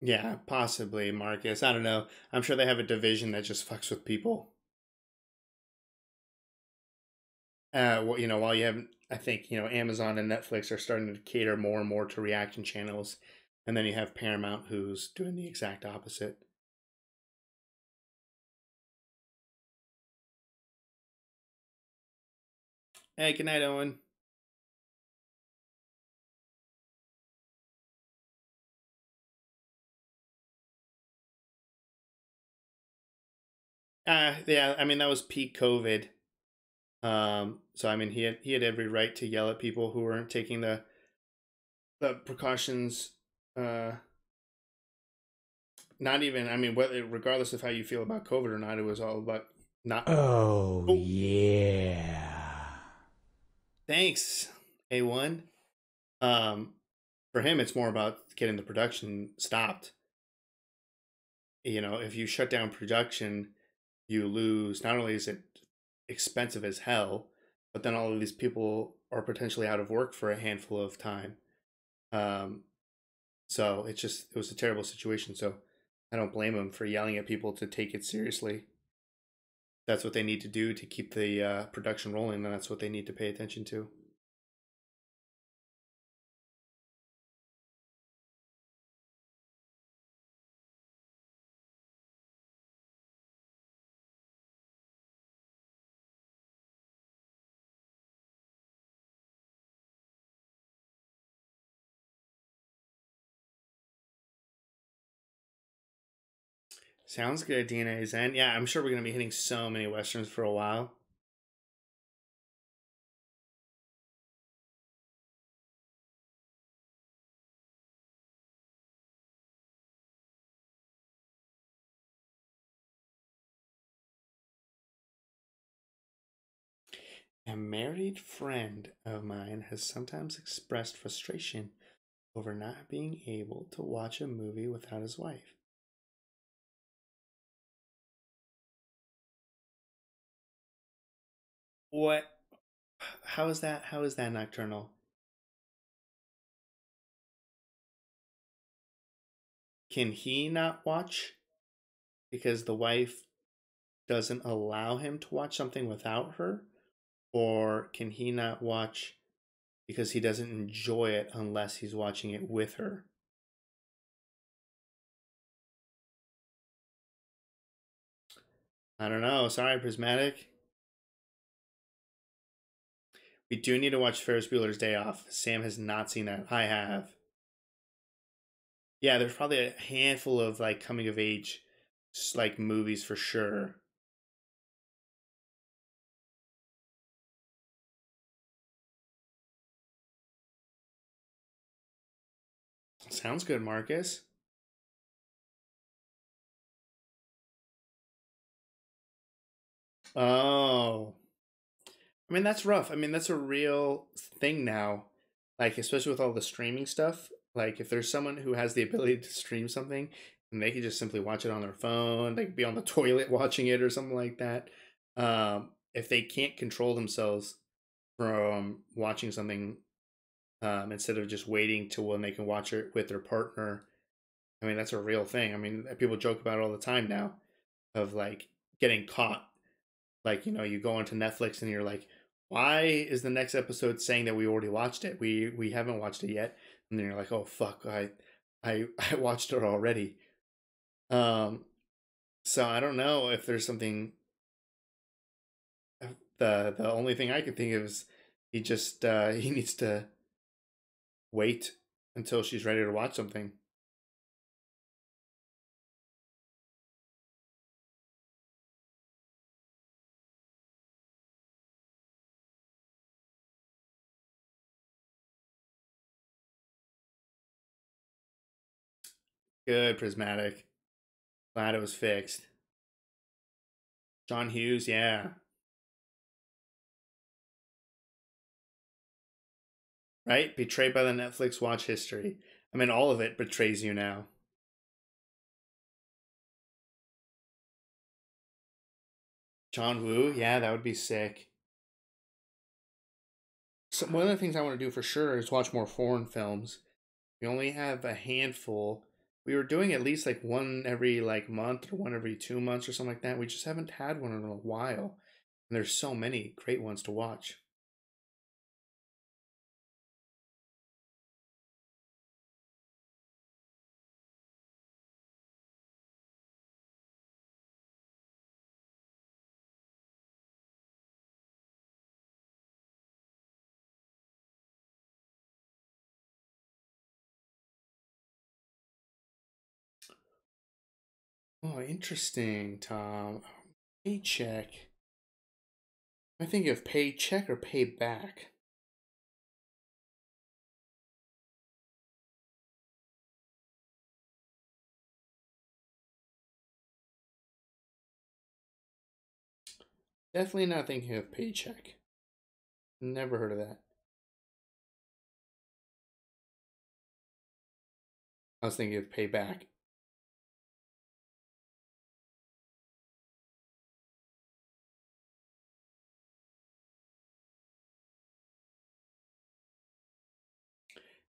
Yeah, possibly, Marcus. I don't know. I'm sure they have a division that just fucks with people. Well, while you have, I think, Amazon and Netflix are starting to cater more and more to reaction channels, and then you have Paramount who's doing the exact opposite. Hey, good night, Owen. Yeah, I mean that was peak COVID. So I mean he had every right to yell at people who weren't taking the precautions. Not even, I mean, whether regardless of how you feel about COVID or not, it was all about not. Oh, yeah. Thanks, A1. Um, for him, it's more about getting the production stopped. If you shut down production, you lose. Not only is it expensive as hell, but then all of these people are potentially out of work for a handful of time. Um, so it was a terrible situation. So I don't blame him for yelling at people to take it seriously. That's what they need to do to keep the production rolling, and that's what they need to pay attention to. Sounds good, DNA Zen. Yeah, I'm sure we're gonna be hitting so many westerns for a while. A married friend of mine has sometimes expressed frustration over not being able to watch a movie without his wife. What? How is that? How is that nocturnal? Can he not watch because the wife doesn't allow him to watch something without her? Or can he not watch because he doesn't enjoy it unless he's watching it with her? I don't know. Sorry, Prismatic. We do need to watch Ferris Bueller's Day Off. Sam has not seen that. I have. Yeah, there's probably a handful of like coming of age like movies for sure. Sounds good, Marcus. Oh, I mean that's rough. I mean that's a real thing now. Like especially with all the streaming stuff. Like if there's someone who has the ability to stream something and they can just simply watch it on their phone, they could be on the toilet watching it or something like that. If they can't control themselves from watching something instead of just waiting till when they can watch it with their partner. I mean, that's a real thing. I mean, people joke about it all the time now of like getting caught. Like, you go onto Netflix and you're like, why is the next episode saying that we already watched it? We haven't watched it yet. And then you're like, oh fuck, I I watched it already. Um, so I don't know if there's something. The only thing I can think of is he needs to wait until she's ready to watch something. Good, Prismatic. Glad it was fixed. John Hughes, yeah. Right? Betrayed by the Netflix watch history. I mean, all of it betrays you now. John Woo, yeah, that would be sick. So one of the things I want to do for sure is watch more foreign films. We only have a handful. We were doing at least like one every like month or one every 2 months or something like that. We just haven't had one in a while. And there's so many great ones to watch. Oh, interesting, Tom. Paycheck. I think of paycheck or payback. Definitely not thinking of paycheck. Never heard of that. I was thinking of payback.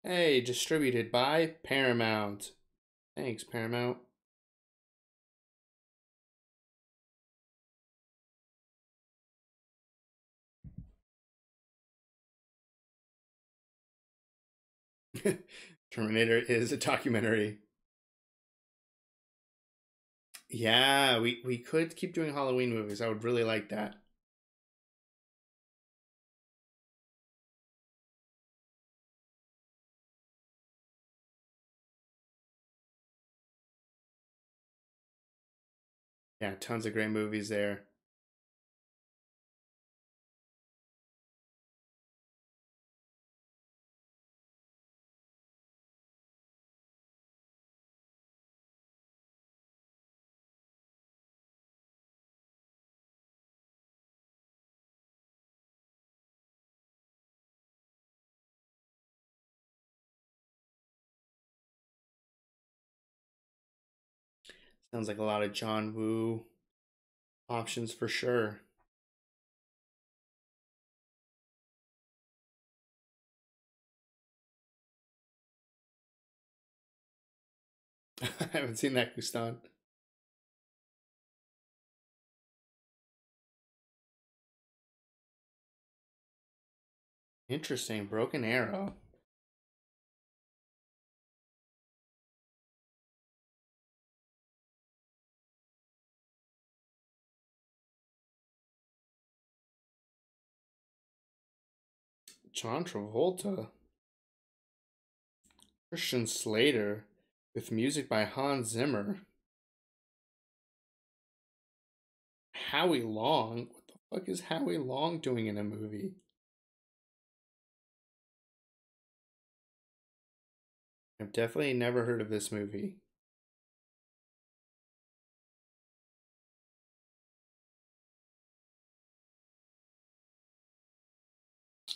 Hey, distributed by Paramount. Thanks, Paramount. Terminator is a documentary. Yeah, we could keep doing Halloween movies. I would really like that. Yeah, tons of great movies there. Sounds like a lot of John Woo options for sure. I haven't seen that, Gustan. Interesting. Broken Arrow. John Travolta. Christian Slater with music by Hans Zimmer. Howie Long. What the fuck is Howie Long doing in a movie? I've definitely never heard of this movie.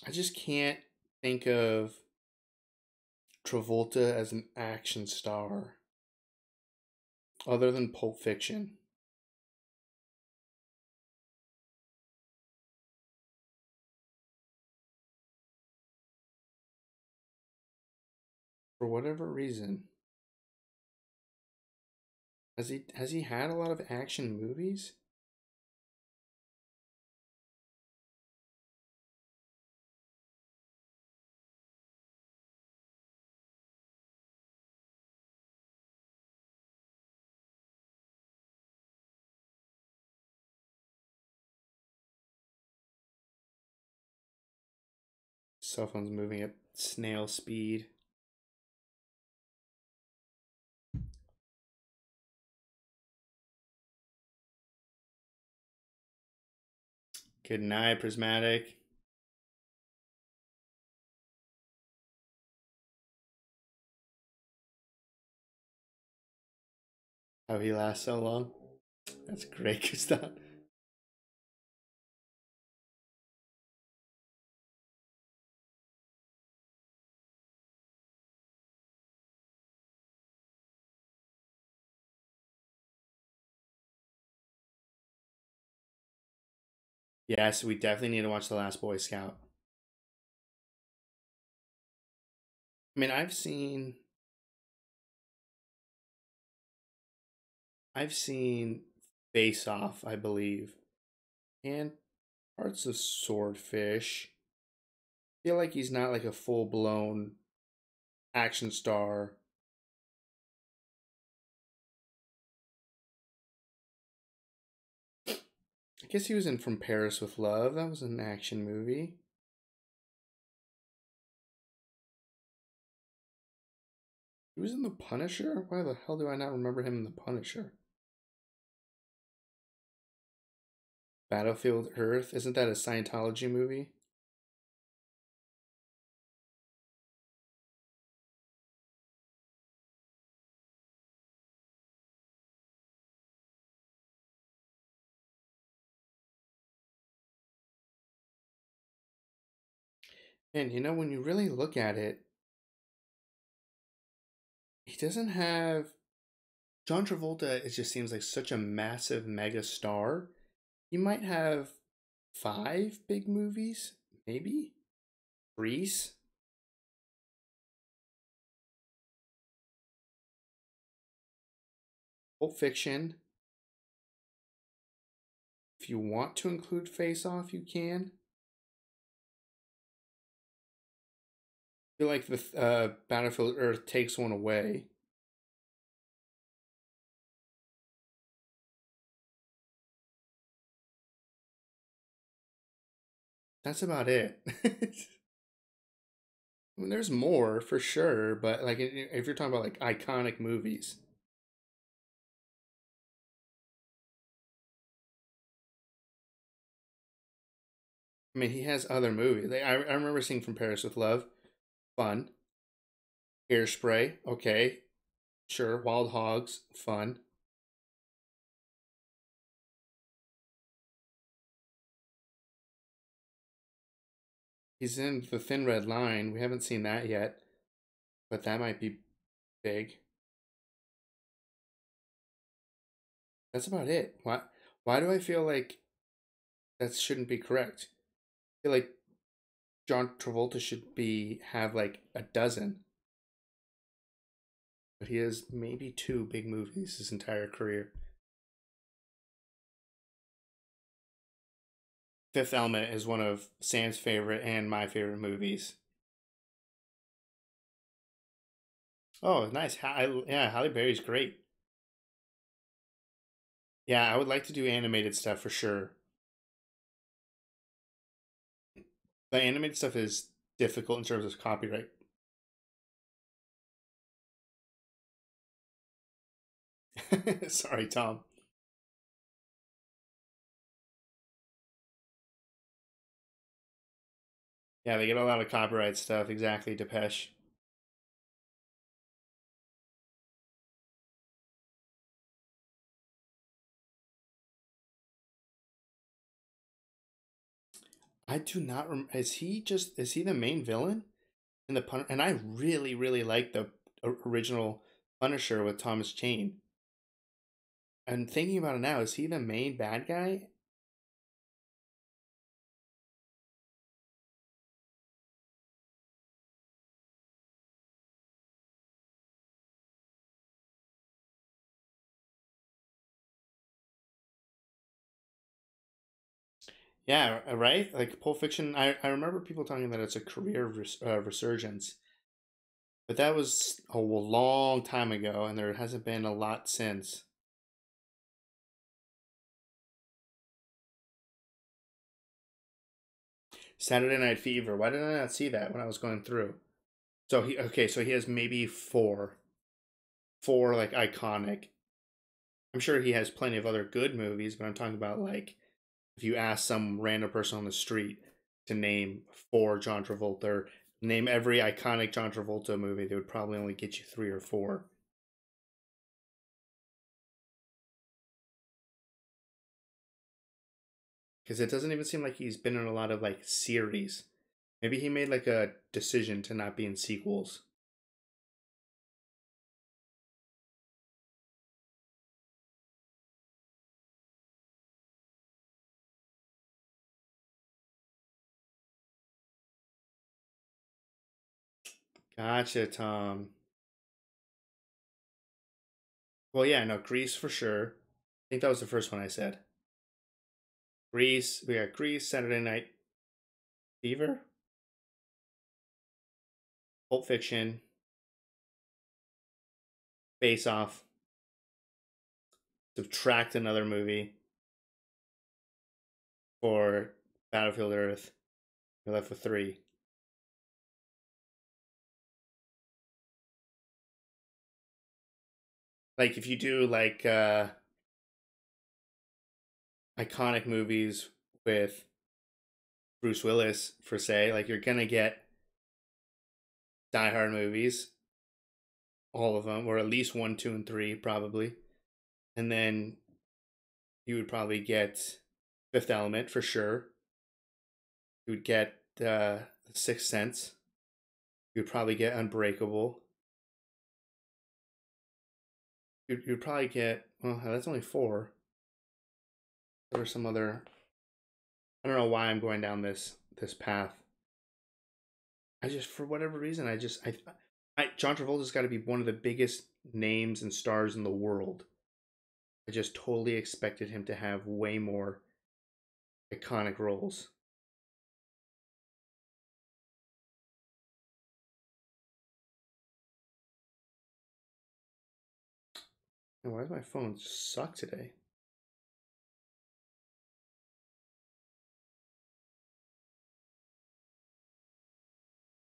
I just can't think of Travolta as an action star other than Pulp Fiction. For whatever reason. Has he had a lot of action movies? Cell phone's moving at snail speed. Good night, Prismatic. How he lasts so long. That's great, Gustav. Yes, we definitely need to watch The Last Boy Scout. I mean, I've seen Face Off, I believe, and parts of Swordfish. I feel like he's not like a full blown action star. I guess he was in From Paris with Love. That was an action movie. He was in The Punisher? Why the hell do I not remember him in The Punisher? Battlefield Earth? Isn't that a Scientology movie? And you know, when you really look at it, he doesn't have. John Travolta, it just seems like such a massive mega star. He might have 5 big movies, maybe? Grease? Pulp Fiction. If you want to include Face Off, you can. I feel like the Battlefield Earth takes one away. That's about it. I mean, there's more for sure, but like if you're talking about like iconic movies, I mean, he has other movies. I remember seeing From Paris with Love, fun. Hairspray, okay, sure. Wild Hogs, fun. He's in The Thin Red Line. We haven't seen that yet, but that might be big. That's about it. Why do I feel like that shouldn't be correct? I feel like John Travolta should be have like a dozen, but he has maybe two big movies his entire career. Fifth Element is one of Sam's favorite and my favorite movies. Oh, nice. Yeah, Halle Berry's great. Yeah, I would like to do animated stuff for sure. The animated stuff is difficult in terms of copyright. Sorry, Tom. Yeah, they get a lot of copyright stuff. Exactly, Depeche. I do not. Is he the main villain in the Pun? And I really like the original Punisher with Thomas Jane. And thinking about it now, is he the main bad guy? Yeah, right. Like Pulp Fiction. I remember people talking that it's a career resurgence, but that was a long time ago, and there hasn't been a lot since. Saturday Night Fever. Why did I not see that when I was going through? So he okay, so he has maybe four like iconic. I'm sure he has plenty of other good movies, but I'm talking about like if you ask some random person on the street to name four John Travolta or name every iconic John Travolta movie, they would probably only get you three or four. Because it doesn't even seem like he's been in a lot of like series. Maybe he made like a decision to not be in sequels. Gotcha, Tom. Well, yeah, no, Grease for sure. I think that was the first one I said. Grease. We got Grease, Saturday Night Fever, Pulp Fiction, Face Off, subtract another movie for Battlefield Earth. You're left with three. Like if you do like iconic movies with Bruce Willis for say, like you're gonna get Die Hard movies, all of them, or at least one, two, and three probably, and then you would probably get Fifth Element for sure. You would get The Sixth Sense. You would probably get Unbreakable. You'd probably get well. That's only four. There were some other. I don't know why I'm going down this path. I just for whatever reason I John Travolta's got to be one of the biggest names and stars in the world. I just totally expected him to have way more iconic roles. And why does my phone suck today?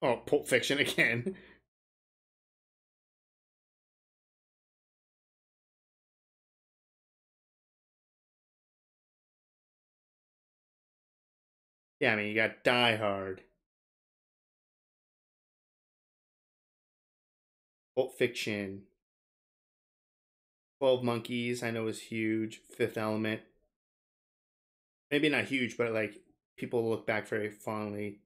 Oh, Pulp Fiction again. Yeah, I mean, you got Die Hard, Pulp Fiction, 12 Monkeys, I know is huge, Fifth Element. Maybe not huge, but like people look back very fondly.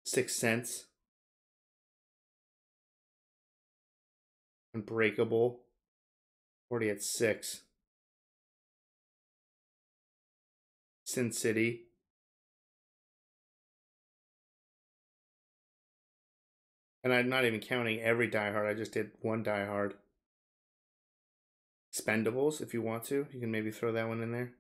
Sixth Sense, Unbreakable, already at six. Sin City, and I'm not even counting every Die Hard. I just did one Die Hard. Expendables, if you want to, you can maybe throw that one in there.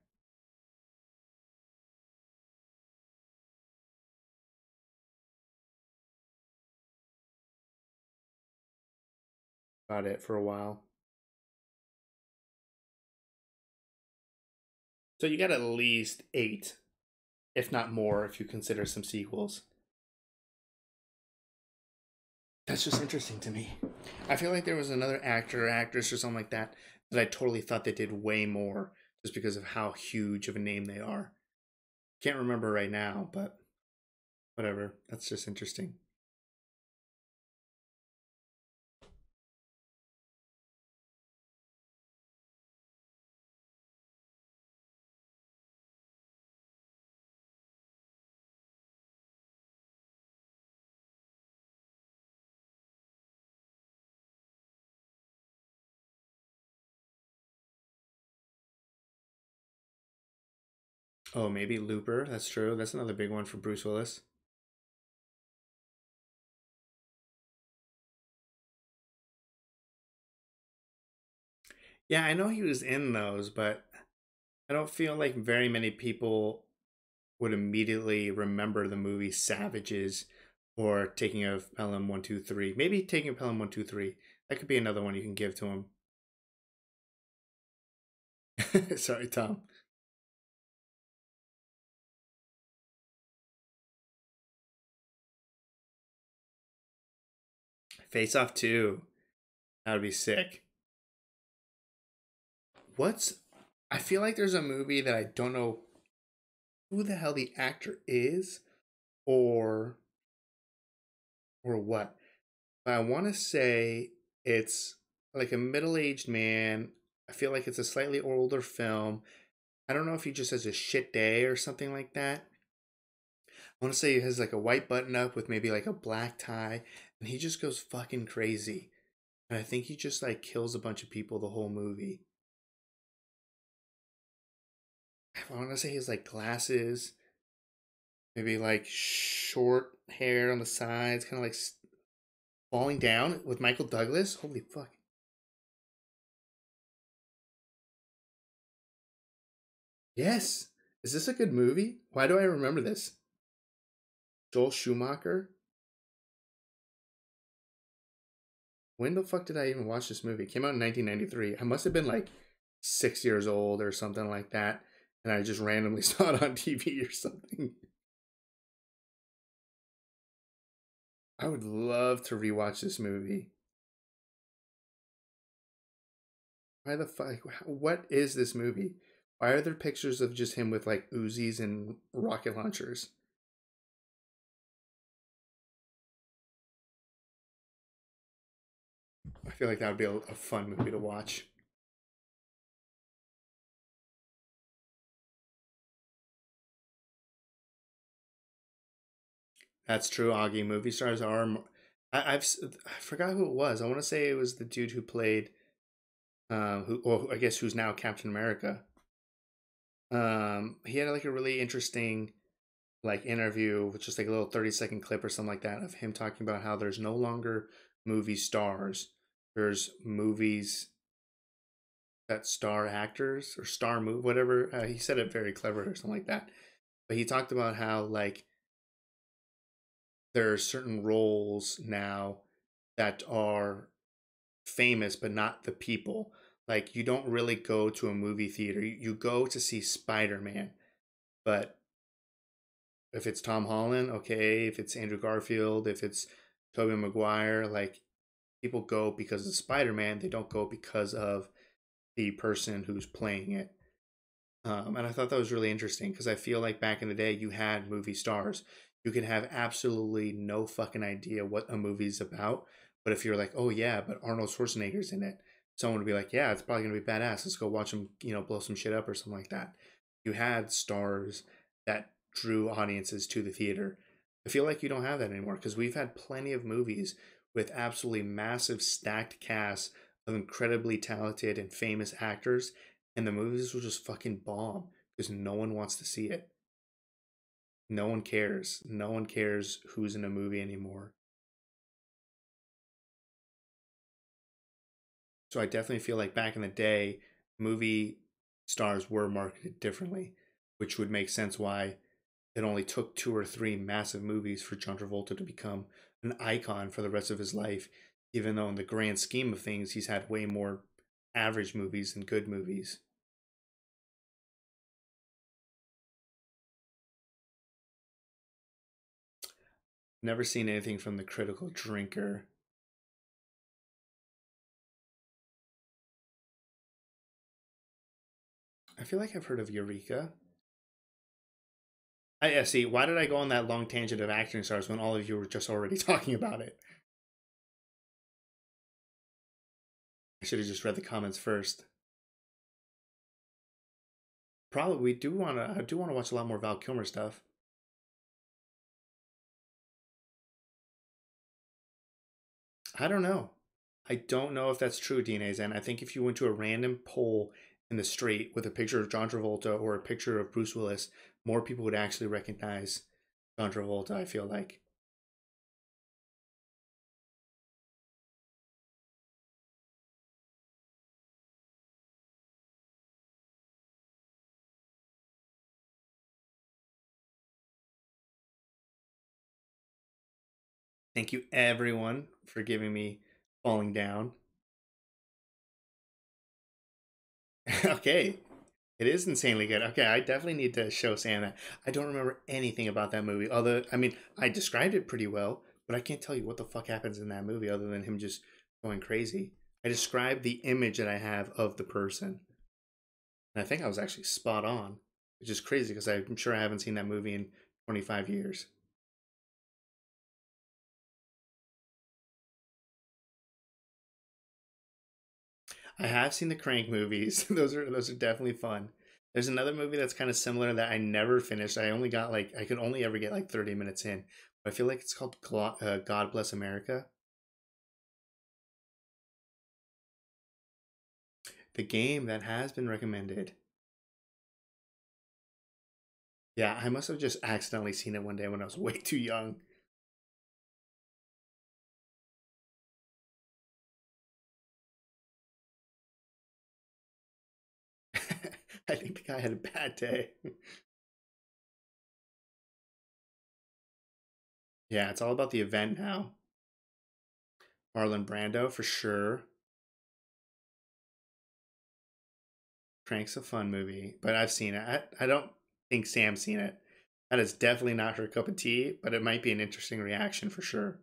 About it for a while. So you got at least eight, if not more, if you consider some sequels. That's just interesting to me. I feel like there was another actor or actress or something like that that I totally thought they did way more just because of how huge of a name they are. Can't remember right now, but whatever. That's just interesting. Oh, maybe Looper. That's true. That's another big one for Bruce Willis. Yeah, I know he was in those, but I don't feel like very many people would immediately remember the movie Savages or Taking of Pelham 123. Maybe Taking of Pelham 123. That could be another one you can give to him. Sorry, Tom. Face Off 2. That would be sick. What's. I feel like there's a movie that I don't know who the hell the actor is or what. But I want to say it's like a middle-aged man. I feel like it's a slightly older film. I don't know if he just has a shit day or something like that. I want to say he has like a white button up with maybe like a black tie, and he just goes fucking crazy. And I think he just like kills a bunch of people the whole movie. I want to say he has like glasses, maybe like short hair on the sides, kind of like falling down with Michael Douglas. Holy fuck. Yes. Is this a good movie? Why do I remember this? Joel Schumacher? When the fuck did I even watch this movie? It came out in 1993. I must have been like 6 years old or something like that. And I just randomly saw it on TV or something. I would love to rewatch this movie. Why the fuck? What is this movie? Why are there pictures of just him with like Uzis and rocket launchers? I feel like that would be a fun movie to watch. That's true. Augie movie stars are. I forgot who it was. I want to say it was the dude who played who well, I guess who's now Captain America. He had like a really interesting like interview with just like a little 30-second clip or something like that of him talking about how there's no longer movie stars. There's movies that star actors or star move whatever. He said it very clever or something like that. But he talked about how like there are certain roles now that are famous but not the people. Like you don't really go to a movie theater. You go to see Spider-Man, but if it's Tom Holland, okay. If it's Andrew Garfield, if it's Tobey Maguire, like people go because of Spider-Man. They don't go because of the person who's playing it. And I thought that was really interesting because I feel like back in the day, you had movie stars. You could have absolutely no fucking idea what a movie's about. But if you're like, oh yeah, but Arnold Schwarzenegger's in it, someone would be like, yeah, it's probably going to be badass. Let's go watch him, blow some shit up or something like that. You had stars that drew audiences to the theater. I feel like you don't have that anymore because we've had plenty of movies with absolutely massive stacked casts of incredibly talented and famous actors, and the movies will just fucking bomb because no one wants to see it. No one cares. No one cares who's in a movie anymore. So I definitely feel like back in the day, movie stars were marketed differently, which would make sense why it only took two or three massive movies for John Travolta to become an icon for the rest of his life, even though in the grand scheme of things, he's had way more average movies than good movies. Never seen anything from The Critical Drinker. I feel like I've heard of Eureka. I see. Why did I go on that long tangent of action stars when all of you were just already talking about it? I should have just read the comments first. Probably we do want to. I do want to watch a lot more Val Kilmer stuff. I don't know. I don't know if that's true, DNA Zen. I think if you went to a random poll in the street with a picture of John Travolta or a picture of Bruce Willis, more people would actually recognize John Travolta. I feel like. Thank you, everyone, for giving me Falling Down. Okay, it is insanely good. Okay, I definitely need to show Sam that. I don't remember anything about that movie. Although, I mean, I described it pretty well, but I can't tell you what the fuck happens in that movie other than him just going crazy. I described the image that I have of the person. And I think I was actually spot on, which is crazy because I'm sure I haven't seen that movie in 25 years. I have seen the Crank movies. Those are definitely fun. There's another movie that's kind of similar that I never finished. I only got like I could only ever get like 30 minutes in. But I feel like it's called God Bless America. The game that has been recommended. Yeah, I must have just accidentally seen it one day when I was way too young. I think the guy had a bad day. Yeah, it's all about the event now. Marlon Brando for sure. Crank's a fun movie, but I've seen it. I don't think Sam's seen it. That is definitely not her cup of tea, but it might be an interesting reaction for sure.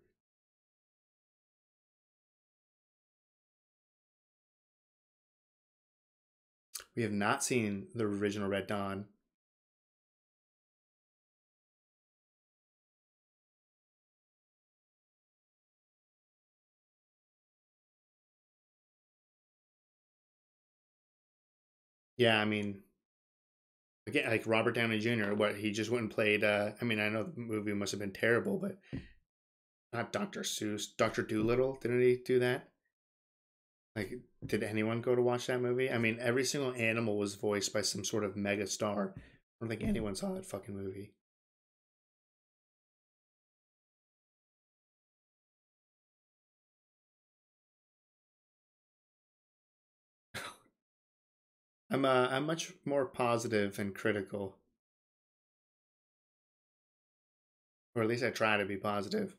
We have not seen the original Red Dawn. Yeah, I mean, again, like Robert Downey Jr., what he just went and played. I mean, I know the movie must have been terrible, but not Dr. Seuss. Dr. Doolittle, didn't he do that? Like, did anyone go to watch that movie? I mean, every single animal was voiced by some sort of mega star. I don't think anyone saw that fucking movie. I'm much more positive and critical, or at least I try to be positive.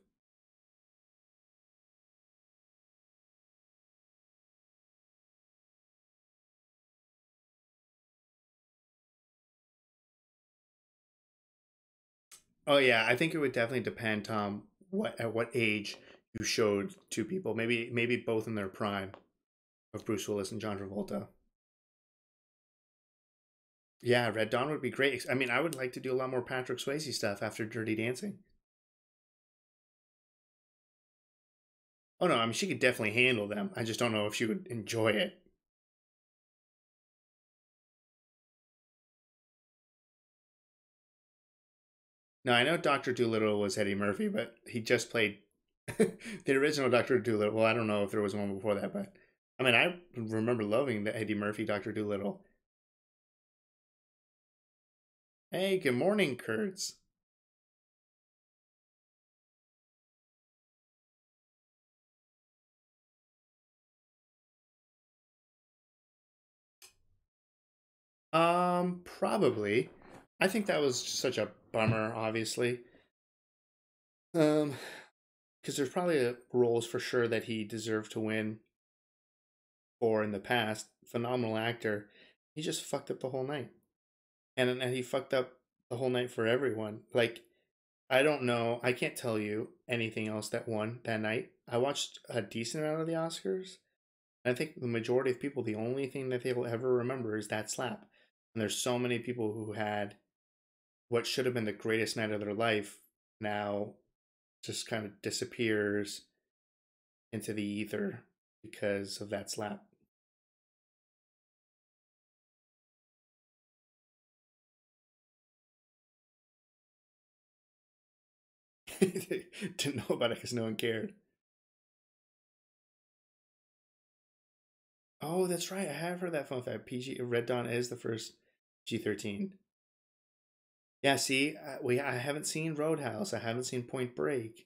Oh yeah, I think it would definitely depend, Tom, what at what age you showed to people. Maybe both in their prime of Bruce Willis and John Travolta. Yeah, Red Dawn would be great. I mean, I would like to do a lot more Patrick Swayze stuff after Dirty Dancing. Oh no, I mean she could definitely handle them. I just don't know if she would enjoy it. No, I know Doctor Doolittle was Eddie Murphy, but he just played the original Doctor Doolittle. Well, I don't know if there was one before that, but I mean, I remember loving the Eddie Murphy Doctor Doolittle. Hey, good morning, Kurtz. Probably. I think that was just such a bummer, obviously. Um, because there's probably roles for sure that he deserved to win for in the past. Phenomenal actor. He just fucked up the whole night, and he fucked up the whole night for everyone. Like I don't know. I can't tell you anything else that won that night. I watched a decent amount of the Oscars. And I think the majority of people, the only thing that they will ever remember is that slap. And there's so many people who had what should have been the greatest night of their life now just kind of disappears into the ether because of that slap. Didn't know about it because no one cared. Oh, that's right. I have heard that fun fact. PG Red Dawn is the first G13. Yeah, see, I haven't seen Roadhouse. I haven't seen Point Break.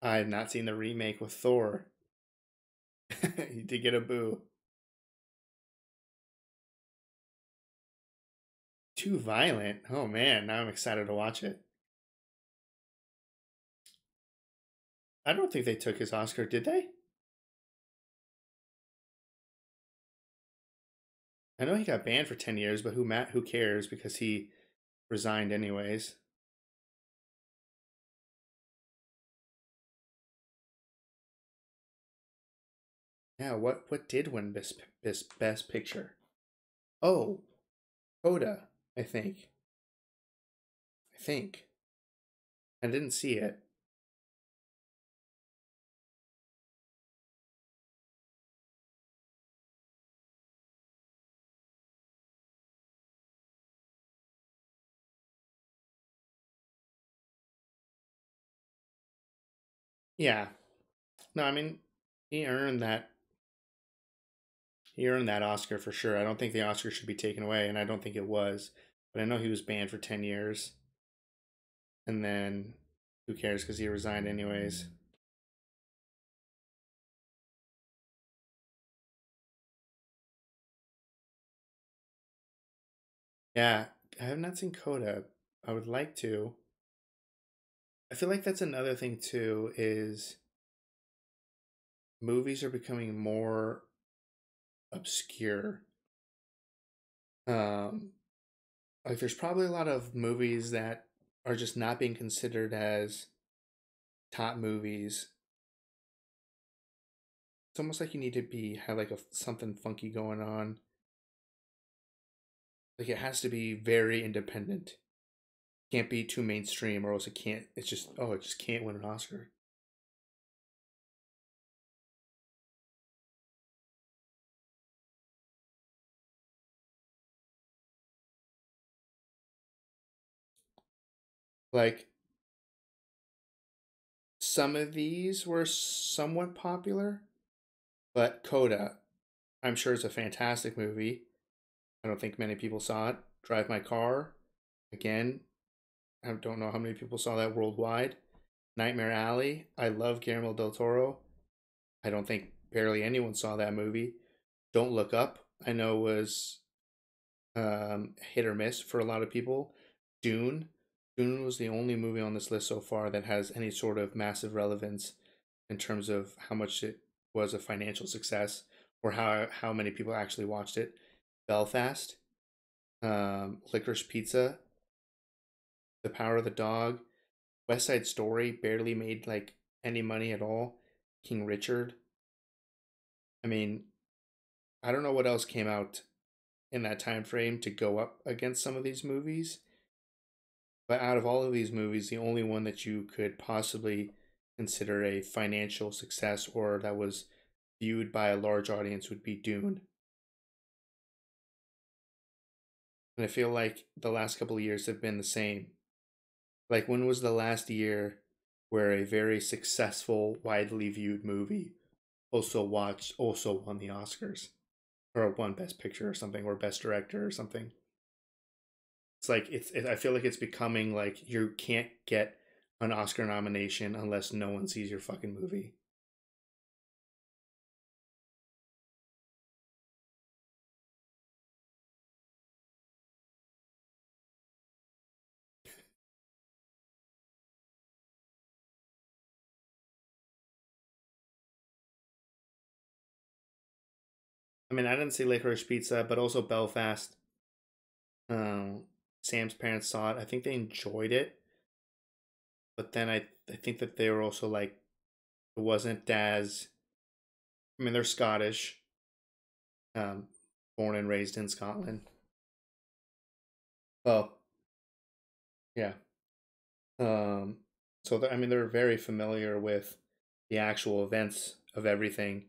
I have not seen the remake with Thor. You did get a boo. Too violent. Oh man, now I'm excited to watch it. I don't think they took his Oscar, did they? I know he got banned for 10 years, but who cares because he resigned anyways. Yeah, what did win best picture? Oh, Coda, I think. I think. I didn't see it. Yeah. No, I mean, he earned that he earned that Oscar for sure. I don't think the Oscar should be taken away, and I don't think it was. But I know he was banned for 10 years. And then who cares because he resigned anyways. Yeah, I have not seen Coda. I would like to. I feel like that's another thing too is movies are becoming more obscure. Um like there's probably a lot of movies that are just not being considered as top movies. It's almost like you need to be have like a something funky going on. Like it has to be very independent. Can't be too mainstream or else it can't it's just oh it just can't win an Oscar. Like some of these were somewhat popular, but Coda, I'm sure it's a fantastic movie. I don't think many people saw it. Drive My Car, again, I don't know how many people saw that worldwide. Nightmare Alley, I love Guillermo del Toro. I don't think barely anyone saw that movie. Don't Look Up, I know was hit or miss for a lot of people. Dune, Dune was the only movie on this list so far that has any sort of massive relevance in terms of how much it was a financial success or how many people actually watched it. Belfast, Licorice Pizza, The Power of the Dog, West Side Story barely made like any money at all. King Richard, I mean, I don't know what else came out in that time frame to go up against some of these movies, but out of all of these movies, the only one that you could possibly consider a financial success or that was viewed by a large audience would be Dune. And I feel like the last couple of years have been the same. Like, when was the last year where a very successful, widely viewed movie also won the Oscars or won Best Picture or something or Best Director or something? It's like I feel like it's becoming like you can't get an Oscar nomination unless no one sees your fucking movie. I mean, I didn't see Licorice Pizza, but also Belfast. Um, Sam's parents saw it. I think they enjoyed it, but then I think that they were also like it wasn't as. I mean, they're Scottish, um, born and raised in Scotland. Oh, yeah. Um, I mean, they're very familiar with the actual events of everything,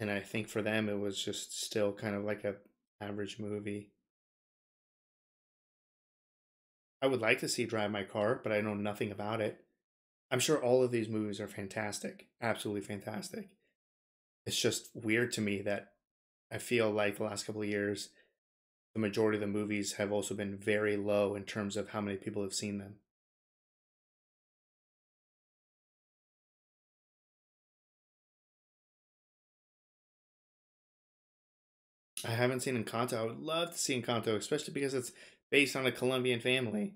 and I think for them it was just still kind of like a average movie. I would like to see Drive My Car, but I know nothing about it. I'm sure all of these movies are fantastic, absolutely fantastic. It's just weird to me that I feel like the last couple of years, the majority of the movies have also been very low in terms of how many people have seen them. I haven't seen Encanto. I would love to see Encanto, especially because it's based on a Colombian family.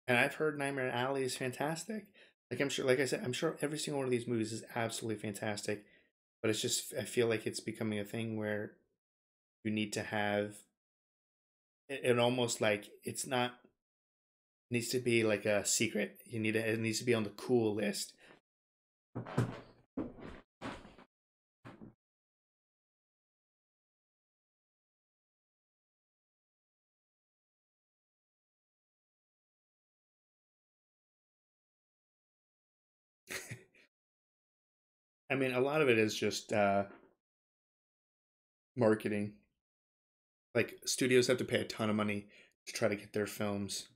And I've heard Nightmare Alley is fantastic. Like I'm sure, like I said, I'm sure every single one of these movies is absolutely fantastic. But it's just I feel like it's becoming a thing where you need to have it almost like it's not it needs to be like a secret. It needs to be on the cool list. I mean, a lot of it is just marketing. Like studios have to pay a ton of money to try to get their films.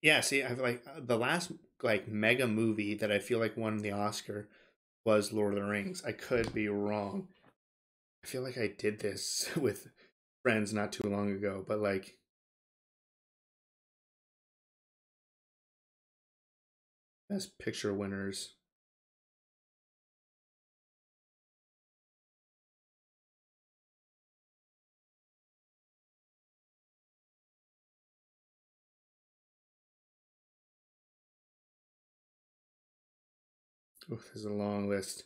Yeah, see, I've like the last like mega movie that I feel like won the Oscar was Lord of the Rings. I could be wrong. I feel like I did this with friends not too long ago, but like best picture winners. Oh, there's a long list.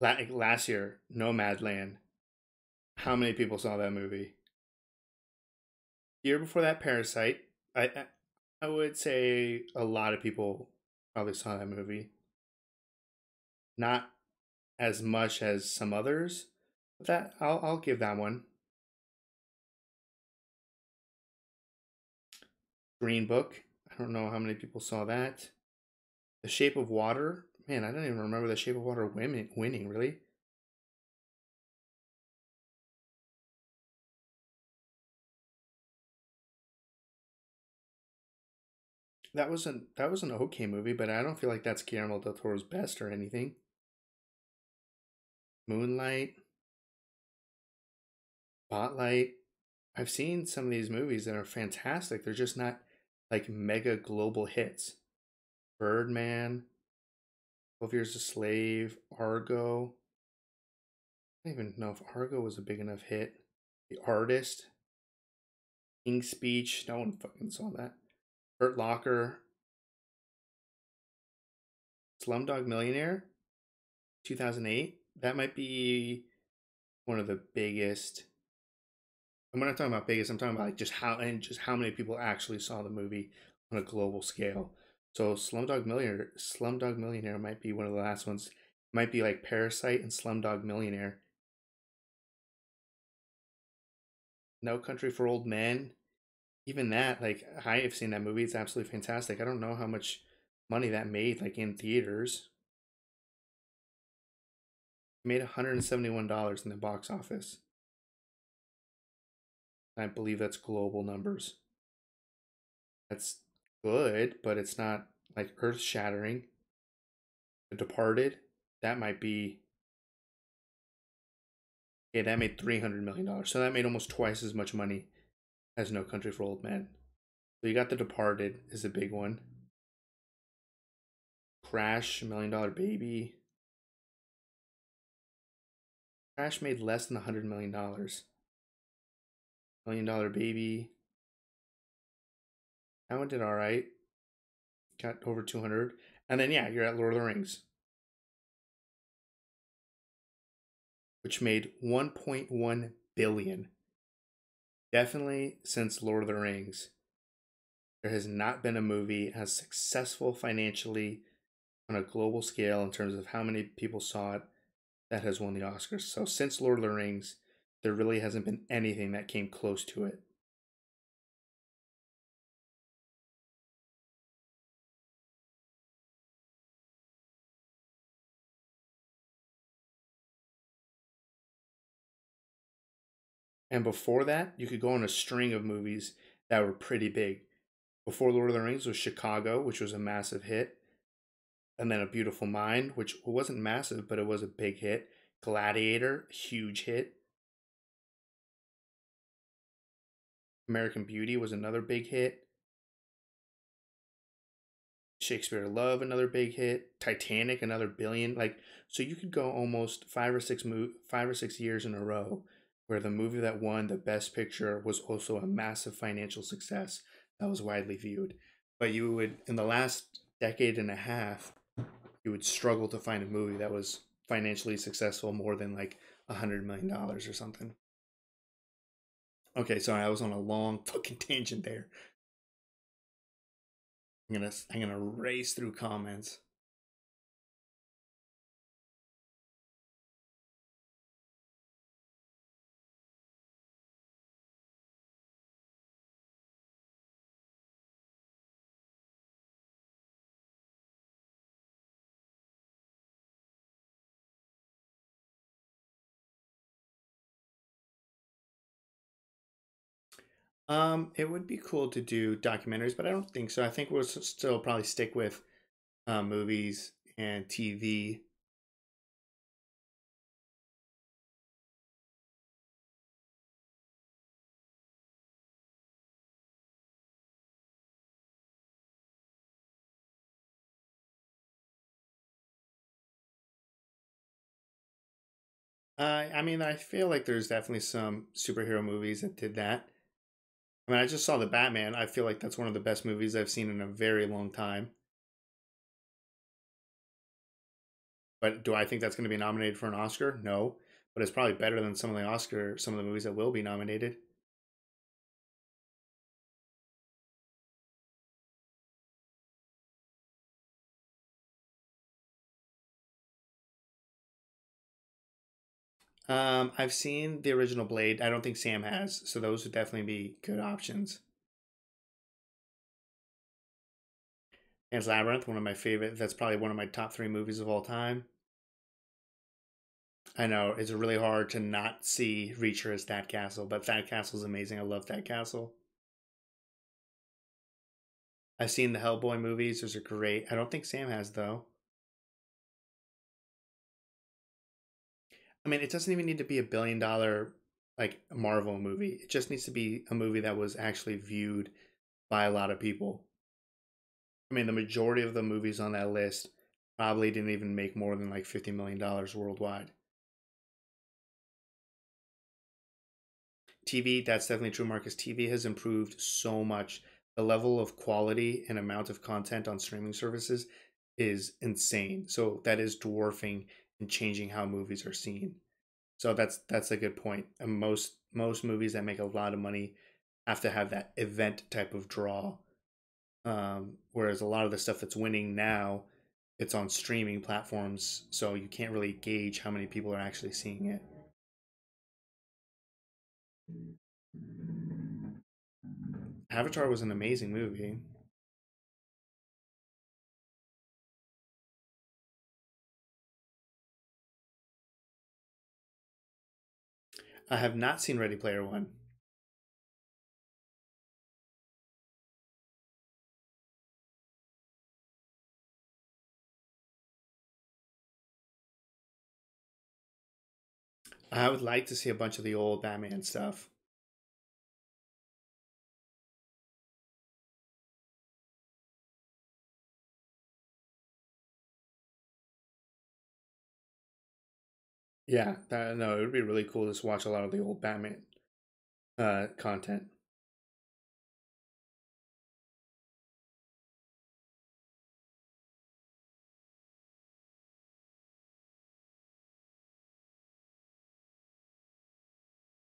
Last year, Nomadland. How many people saw that movie? Year before that, Parasite. I would say a lot of people probably saw that movie. Not as much as some others, but that I'll give that one. Green Book. I don't know how many people saw that. The Shape of Water. Man, I don't even remember The Shape of Water winning. Really, that was an okay movie, but I don't feel like that's Guillermo del Toro's best or anything. Moonlight, Spotlight. I've seen some of these movies that are fantastic. They're just not like mega global hits. Birdman, 12 Years a Slave, Argo. I don't even know if Argo was a big enough hit. The Artist, King's Speech. No one fucking saw that. Hurt Locker, Slumdog Millionaire, 2008. That might be. one of the biggest. And when I'm talking about biggest, I'm talking about like just how many people actually saw the movie on a global scale. So Slumdog Millionaire might be one of the last ones. It might be like Parasite and Slumdog Millionaire. No Country for Old Men, even that, like I have seen that movie. It's absolutely fantastic. I don't know how much money that made, like in theaters. It made $171 in the box office. I believe that's global numbers. That's good, but it's not like earth shattering. The Departed, that might be. Yeah, that made $300 million. So that made almost twice as much money as No Country for Old Men. So you got The Departed is a big one. Crash, $1 Million Baby. Crash made less than $100 million. $1 Million Baby. That one did all right. Got over 200. And then yeah, you're at Lord of the Rings, which made 1.1 billion. Definitely since Lord of the Rings, there has not been a movie as successful financially on a global scale in terms of how many people saw it that has won the Oscars. So since Lord of the Rings, there really hasn't been anything that came close to it. And before that, you could go on a string of movies that were pretty big. Before Lord of the Rings was Chicago, which was a massive hit. And then A Beautiful Mind, which wasn't massive, but it was a big hit. Gladiator, huge hit. American Beauty was another big hit. Shakespeare in Love, another big hit. Titanic, another billion. Like, so you could go almost 5 or 6 years in a row where the movie that won the Best Picture was also a massive financial success that was widely viewed. But you would, in the last decade and a half, you would struggle to find a movie that was financially successful more than like $100 million or something. Okay, sorry, I was on a long fucking tangent there. I'm gonna race through comments. It would be cool to do documentaries, but I don't think so. I think we'll still probably stick with movies and TV. I mean, I feel like there's definitely some superhero movies that did that. I mean, I just saw the Batman. I feel like that's one of the best movies I've seen in a very long time. But do I think that's going to be nominated for an Oscar? No, but it's probably better than some of the movies that will be nominated. I've seen the original Blade. I don't think Sam has, so those would definitely be good options. Pan's Labyrinth, one of my favorite. That's probably one of my top three movies of all time. I know it's really hard to not see Reacher as That Castle, but That Castle is amazing. I love That Castle. I've seen the Hellboy movies; those are great. I don't think Sam has though. I mean, it doesn't even need to be $1 billion like Marvel movie. It just needs to be a movie that was actually viewed by a lot of people. I mean, the majority of the movies on that list probably didn't even make more than like $50 million worldwide. TV, that's definitely true, Marcus. TV has improved so much. The level of quality and amount of content on streaming services is insane. So that is dwarfing and changing how movies are seen. So that's a good point. And most movies that make a lot of money have to have that event type of draw. Whereas a lot of the stuff that's winning now, it's on streaming platforms, so you can't really gauge how many people are actually seeing it. Avatar was an amazing movie. I have not seen Ready Player One. I would like to see a bunch of the old Batman stuff. Yeah, no, it would be really cool to just watch a lot of the old Batman content.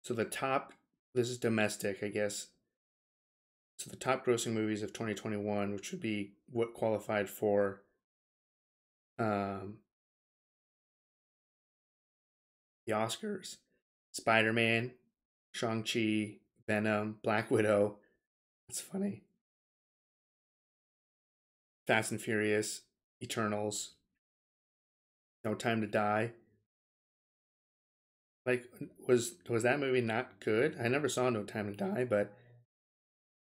So the top, this is domestic, I guess. So the top grossing movies of 2021, which would be what qualified for um, the Oscars: Spider-Man, Shang-Chi, Venom, Black Widow. That's funny. Fast and Furious, Eternals, No Time to Die. Like, was that movie not good? I never saw No Time to Die, but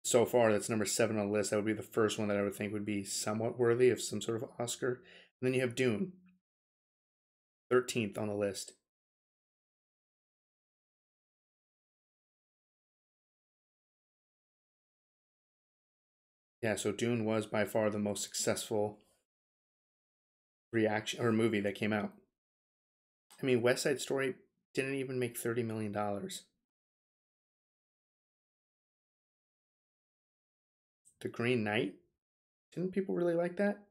so far that's number 7 on the list. That would be the first one that I would think would be somewhat worthy of some sort of Oscar. And then you have Dune, 13th on the list. Yeah, so Dune was by far the most successful reaction or movie that came out. I mean, West Side Story didn't even make $30 million. The Green Knight, didn't people really like that?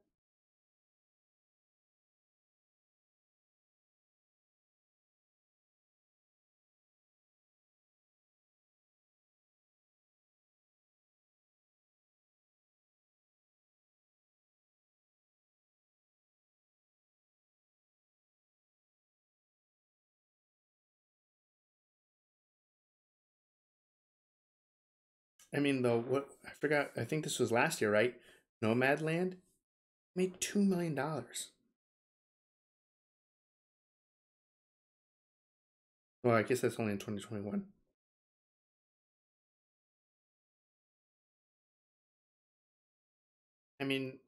I mean, though, what I forgot. I think this was last year, right? Nomadland made $2 million. Well, I guess that's only in 2021. I mean,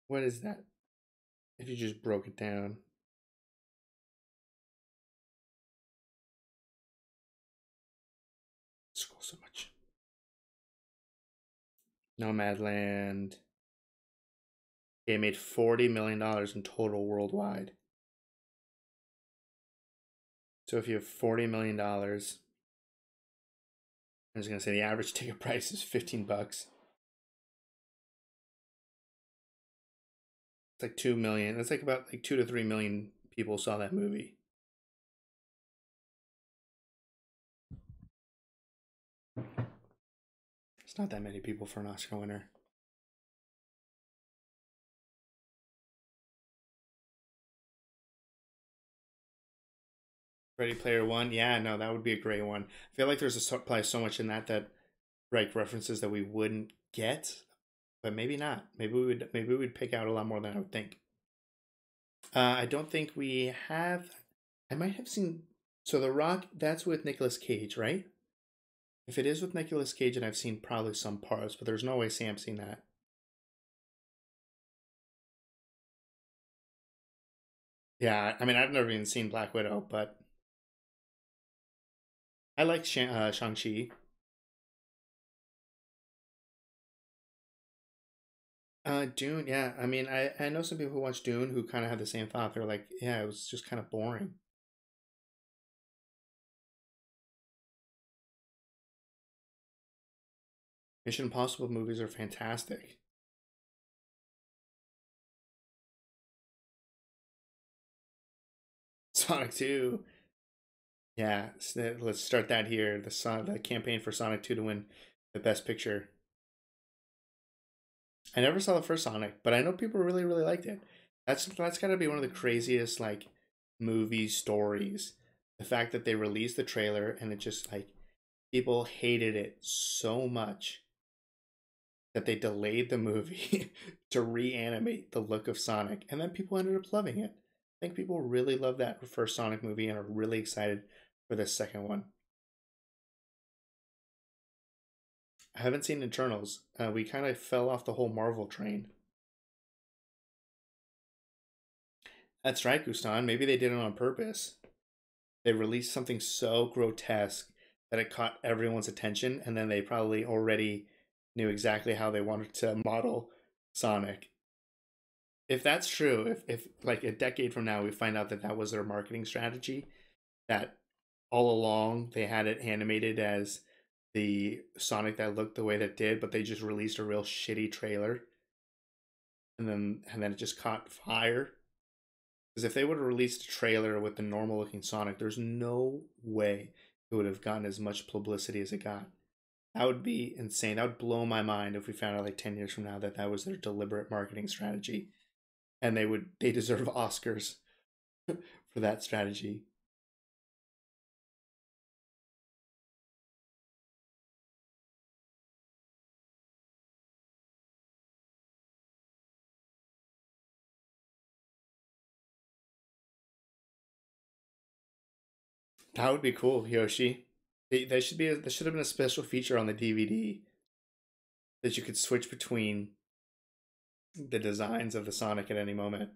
what is that? If you just broke it down, scroll so much. Nomadland. It made $40 million in total worldwide. So if you have $40 million, I'm just gonna say the average ticket price is $15. It's like 2 million. That's like about like 2 to 3 million people saw that movie. It's not that many people for an Oscar winner. Ready Player One, yeah, no, that would be a great one. I feel like there's probably so much in that like references that we wouldn't get, but maybe not. Maybe we'd pick out a lot more than I would think. I don't think we have. I might have seen. So The Rock, that's with Nicolas Cage, right? If it is with Nicolas Cage, and I've seen probably some parts, but there's no way Sam's seen that. Yeah, I mean, I've never even seen Black Widow, but I like Shang-Chi. Dune, yeah. I mean, I know some people who watch Dune who kind of have the same thought. They're like, yeah, it was just kind of boring. Mission Impossible movies are fantastic. Sonic 2. Yeah, let's start that here. The campaign for Sonic 2 to win the Best Picture. I never saw the first Sonic, but I know people really really liked it. That's got to be one of the craziest like movie stories. The fact that they released the trailer and it just like people hated it so much that they delayed the movie to reanimate the look of Sonic, and then people ended up loving it. I think people really love that first Sonic movie and are really excited for the second one. I haven't seen Eternals. We kind of fell off the whole Marvel train. That's right, Gustan. Maybe they did it on purpose. They released something so grotesque that it caught everyone's attention, and then they probably already knew exactly how they wanted to model Sonic. If that's true, if like a decade from now we find out that that was their marketing strategy, that all along they had it animated as the Sonic that looked the way that did, but they just released a real shitty trailer, and then it just caught fire. Because if they would have released a trailer with the normal looking Sonic, there's no way it would have gotten as much publicity as it got. That would be insane. That would blow my mind if we found out like 10 years from now that that was their deliberate marketing strategy. And they deserve Oscars for that strategy. That would be cool, Yoshi. There should have been a special feature on the DVD that you could switch between the designs of the Sonic at any moment.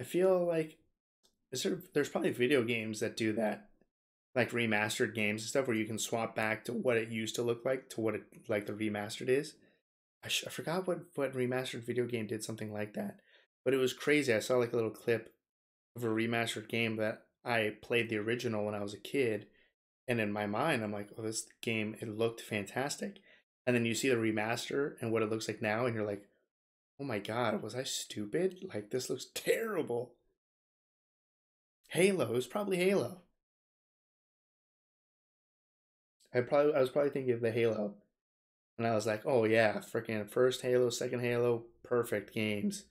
I feel like there's probably video games that do that, like remastered games and stuff, where you can swap back to what it used to look like to what it like the remastered is. I forgot what remastered video game did something like that, but it was crazy. I saw like a little clip of a remastered game that I played the original when I was a kid, and in my mind I'm like, oh, this game, it looked fantastic, and then you see the remaster and what it looks like now, and you're like, oh my god, was I stupid? Like this looks terrible. Halo, it was probably Halo. I was probably thinking of the Halo, and I was like, oh yeah, freaking first Halo, second Halo, perfect games.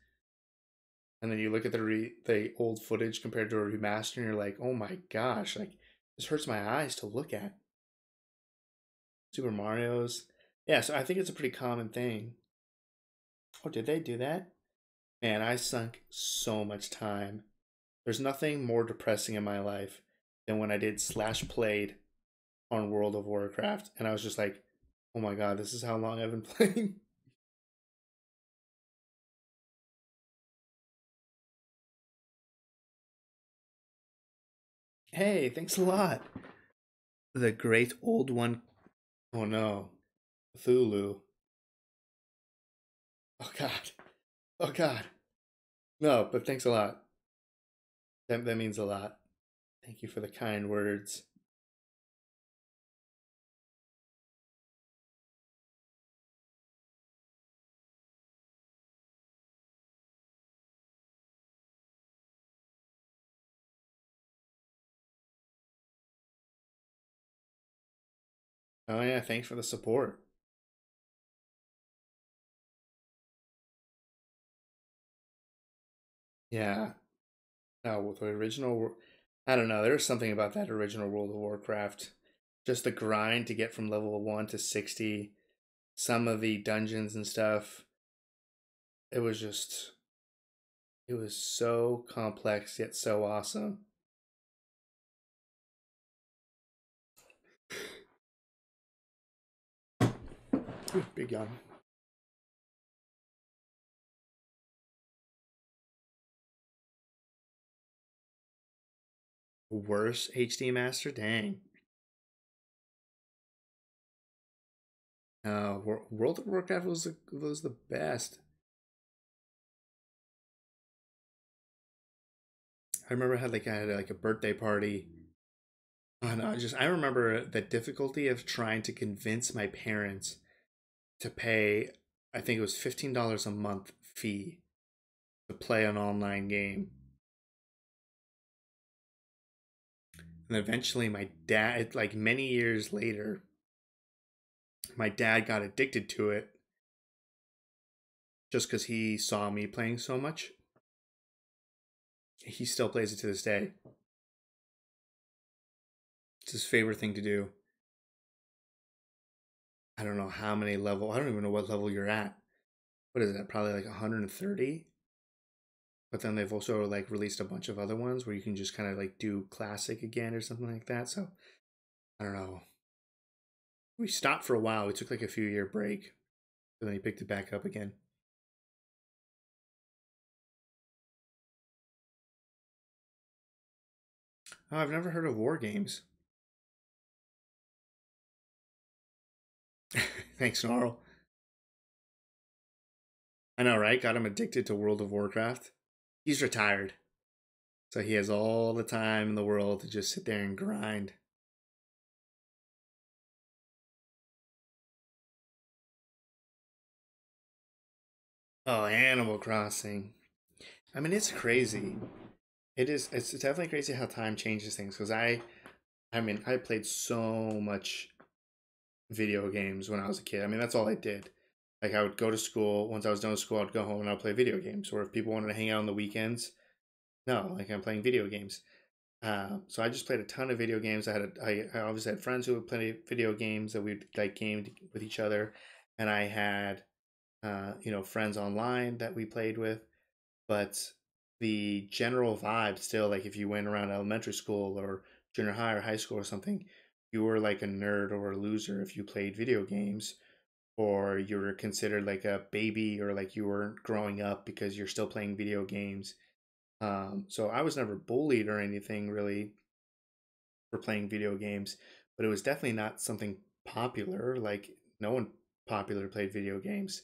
And then you look at the old footage compared to a remaster, and you're like, oh my gosh, like this hurts my eyes to look at. Super Mario's, yeah. So I think it's a pretty common thing. Oh, did they do that? Man, I sunk so much time. There's nothing more depressing in my life than when I did slash played on World of Warcraft, and I was just like, oh my god, this is how long I've been playing. Hey, thanks a lot. The great old one. Oh no, Cthulhu. Oh god. Oh god. No, but thanks a lot. That means a lot. Thank you for the kind words. Oh yeah, thanks for the support. Yeah. No, with the original, I don't know. There's something about that original World of Warcraft. Just the grind to get from level 1 to 60, some of the dungeons and stuff. It was just, it was so complex yet so awesome. Ooh, big yawn. Worst HD master? Dang. World of Warcraft was the best. I remember I had like a birthday party Oh, no, I remember the difficulty of trying to convince my parents to pay, I think it was $15 a month fee to play an online game. And eventually my dad, like many years later, my dad got addicted to it just because he saw me playing so much. He still plays it to this day. It's his favorite thing to do. I don't know how many level. I don't even know what level you're at. What is that? Probably like 130. But then they've also like released a bunch of other ones where you can just kind of like do classic again or something like that. So I don't know. We stopped for a while. We took like a few-year break, but then he picked it back up again. Oh, I've never heard of war games. Thanks, Snarl. I know, right? Got him addicted to World of Warcraft. He's retired, so he has all the time in the world to just sit there and grind. Oh, Animal Crossing. I mean, it's crazy. It is. It's definitely crazy how time changes things. Because I mean, I played so much video games when I was a kid. I mean, that's all I did. Like, I would go to school. Once I was done with school, I'd go home and I'd play video games. Or if people wanted to hang out on the weekends, no, like I'm playing video games. So I just played a ton of video games. I obviously had friends who would play video games that we'd like gamed with each other, and I had friends online that we played with. But the general vibe still, like if you went around elementary school or junior high or high school or something, you were like a nerd or a loser if you played video games, or you were considered like a baby, or like you weren't growing up because you're still playing video games. So I was never bullied or anything really for playing video games, but it was definitely not something popular. Like no one popular played video games.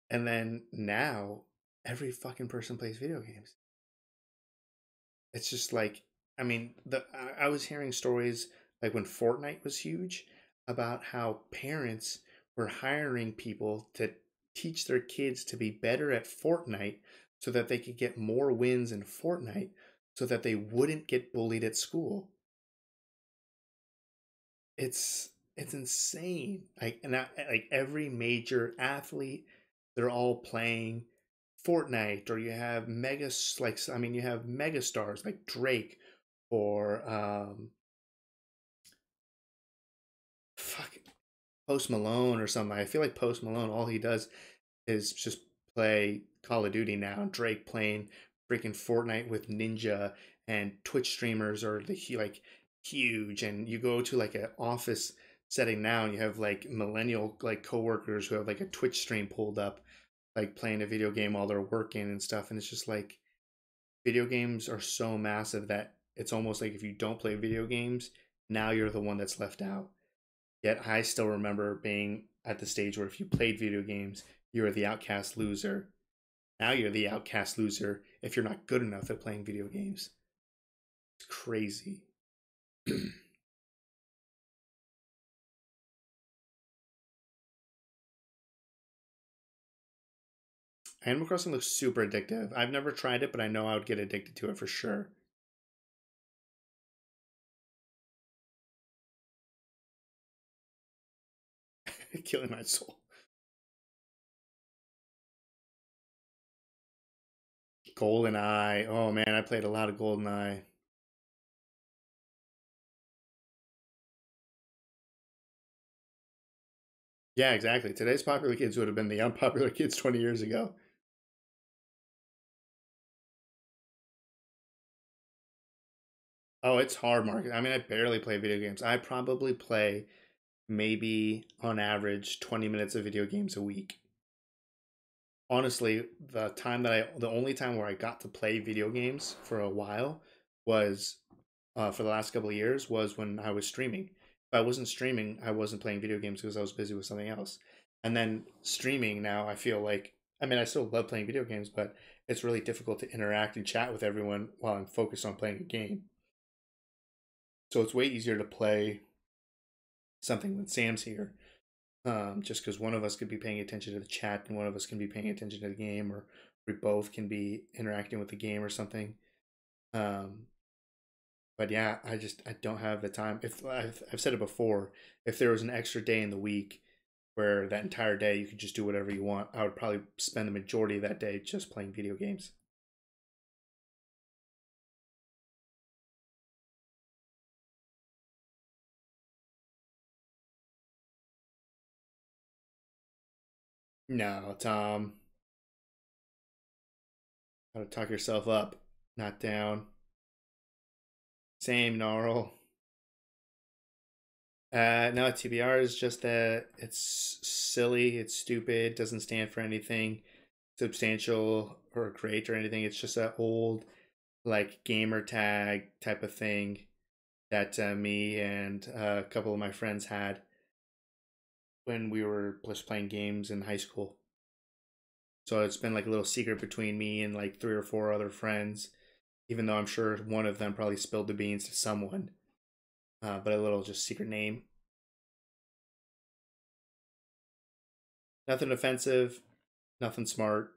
And then now every fucking person plays video games. It's just like, I mean, I was hearing stories like when Fortnite was huge about how parents were hiring people to teach their kids to be better at Fortnite so that they could get more wins in Fortnite so that they wouldn't get bullied at school. It's insane. Like every major athlete, they're all playing Fortnite, or you have you have mega stars like Drake or fuck Post Malone or something. I feel like Post Malone, all he does is just play Call of Duty now. Drake playing freaking Fortnite with Ninja, and Twitch streamers are like huge. And you go to like an office setting now, and you have like millennial like coworkers who have like a Twitch stream pulled up, like playing a video game while they're working and stuff. And it's just like video games are so massive that it's almost like if you don't play video games, now you're the one that's left out. Yet I still remember being at the stage where if you played video games, you were the outcast loser. Now you're the outcast loser if you're not good enough at playing video games. It's crazy. Animal Crossing looks super addictive. I've never tried it, but I know I would get addicted to it for sure. Killing my soul. Golden Eye. Oh man, I played a lot of Golden Eye. Yeah, exactly. Today's popular kids would have been the unpopular kids 20 years ago. Oh, it's hard, Mark. I mean, I barely play video games. I probably play maybe on average 20 minutes of video games a week. Honestly, the only time where I got to play video games for a while was for the last couple of years was when I was streaming. If I wasn't streaming, I wasn't playing video games because I was busy with something else. And then streaming now, I feel like, I mean, I still love playing video games, but it's really difficult to interact and chat with everyone while I'm focused on playing a game. So it's way easier to play something when Sam's here. Just because one of us could be paying attention to the chat and one of us can be paying attention to the game, or we both can be interacting with the game or something. Um, but yeah, I don't have the time. If I've said it before, if there was an extra day in the week where that entire day you could just do whatever you want, I would probably spend the majority of that day just playing video games. No, Tom, gotta talk yourself up, not down. Same, Gnarl. No, TBR is just that it's silly, it's stupid, doesn't stand for anything substantial or great or anything. It's just that old like gamer tag type of thing that me and a couple of my friends had when we were just playing games in high school. So it's been like a little secret between me and like three or four other friends, even though I'm sure one of them probably spilled the beans to someone. But a little just secret name. Nothing offensive, nothing smart.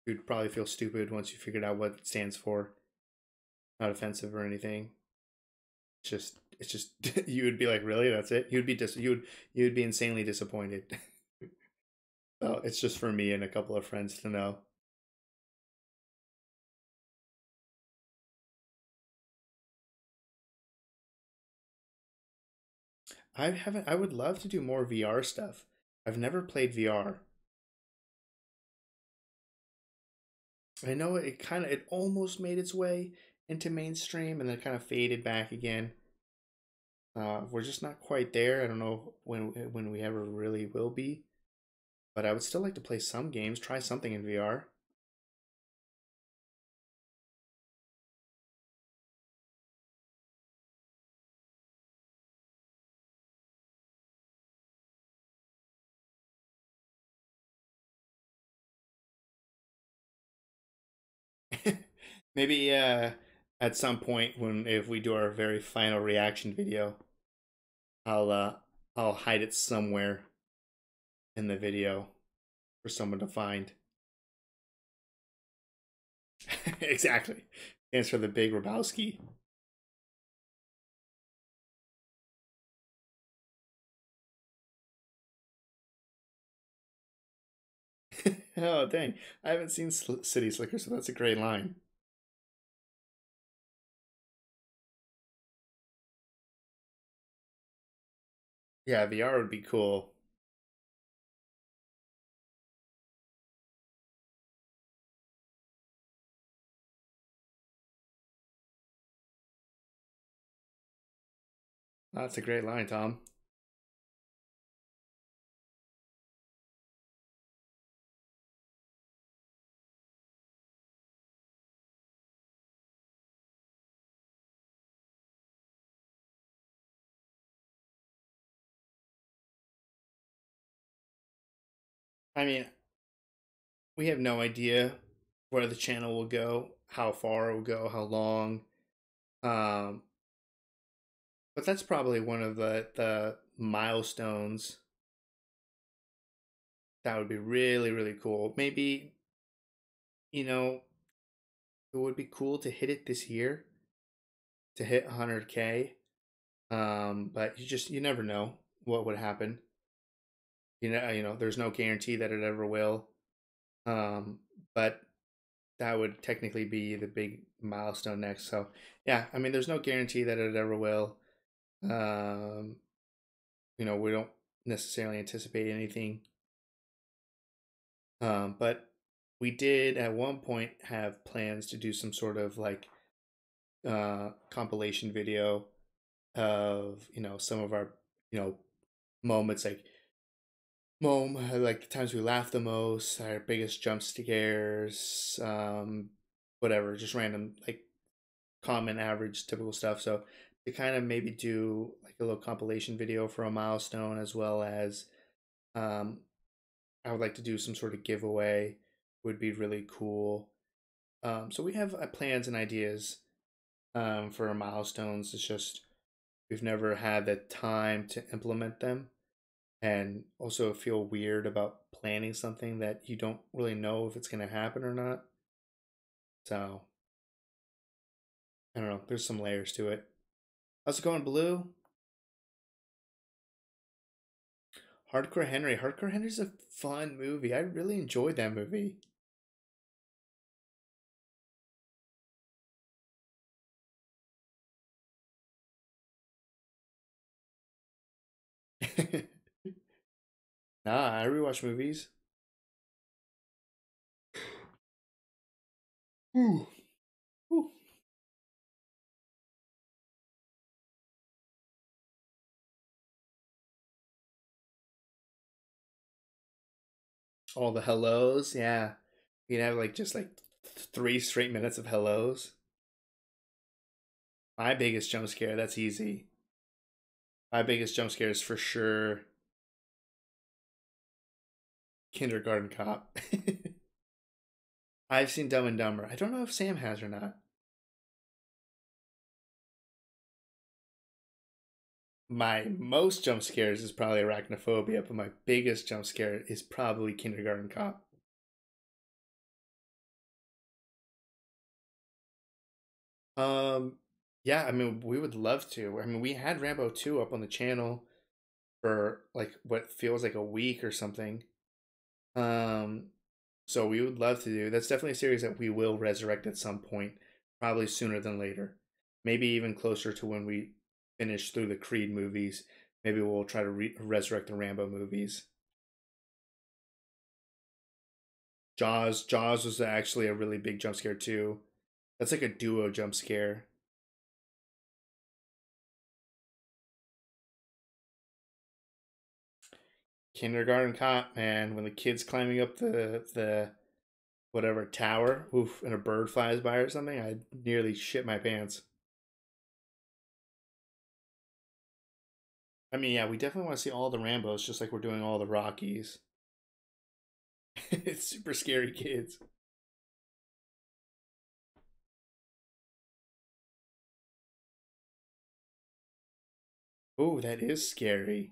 You'd probably feel stupid once you figured out what it stands for. Not offensive or anything. It's just you would be like, really? That's it? You would be insanely disappointed. So it's just for me and a couple of friends to know. I haven't. I would love to do more VR stuff. I've never played VR. I know it almost made its way into mainstream and then kind of faded back again. We're just not quite there. I don't know when we ever really will be, but I would still like to play some games, try something in VR. Maybe at some point when if we do our very final reaction video, I'll uh I'll hide it somewhere in the video for someone to find. Exactly. Thanks for the big Rabowski. Oh dang! I haven't seen City Slicker, so that's a great line. Yeah, VR would be cool. That's a great line, Tom. I mean, we have no idea where the channel will go, how far it will go, how long. Um, but that's probably one of the milestones that would be really really cool. Maybe you know it would be cool to hit it this year, to hit 100K. But you never know what would happen. There's no guarantee that it ever will. Um, but that would technically be the big milestone next. So yeah, I mean, there's no guarantee that it ever will. Um, we don't necessarily anticipate anything. But we did at one point have plans to do some sort of like compilation video of some of our you know moments like the times we laughed the most, our biggest jump scares, whatever, just random like common average typical stuff. So to kind of maybe do like a little compilation video for a milestone, as well as um I would like to do some sort of giveaway, would be really cool. So we have plans and ideas for our milestones. It's just we've never had the time to implement them, and also feel weird about planning something that you don't really know if it's going to happen or not. So I don't know. There's some layers to it. How's it going, Blue? Hardcore Henry. Hardcore Henry's a fun movie. I really enjoyed that movie. Nah, I rewatch movies. Ooh. Ooh. All the hellos, yeah. You can have like just like 3 straight minutes of hellos. My biggest jump scare, that's easy. My biggest jump scare is for sure Kindergarten Cop. I've seen Dumb and Dumber. I don't know if Sam has or not. My most jump scares is probably arachnophobia, but my biggest jump scare is probably Kindergarten Cop. Um, yeah, I mean, we would love to. I mean, we had Rambo 2 up on the channel for like what feels like a week or something. Um, so we would love to do. That's definitely a series that we will resurrect at some point, probably sooner than later. Maybe even closer to when we finish through the Creed movies. Maybe we'll try to resurrect the Rambo movies. Jaws was actually a really big jump scare too. That's like a duo jump scare. Kindergarten Cop, man, when the kid's climbing up the whatever tower, oof, and a bird flies by or something, I nearly shit my pants. I mean, yeah, we definitely want to see all the Rambos, just like we're doing all the Rockies. It's super scary kids. Oh, that is scary.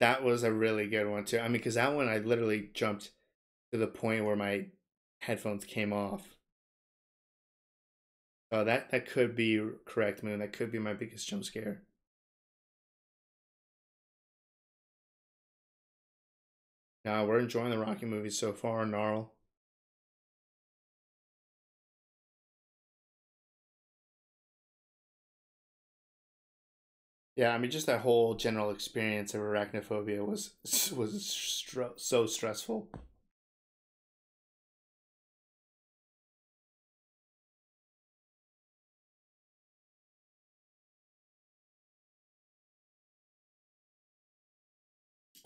That was a really good one too. I mean, because that one I literally jumped to the point where my headphones came off. Oh, that could be correct, Moon. That could be my biggest jump scare. Now we're enjoying the Rocky movies so far, Gnarl. Yeah, I mean, just that whole general experience of arachnophobia was so stressful.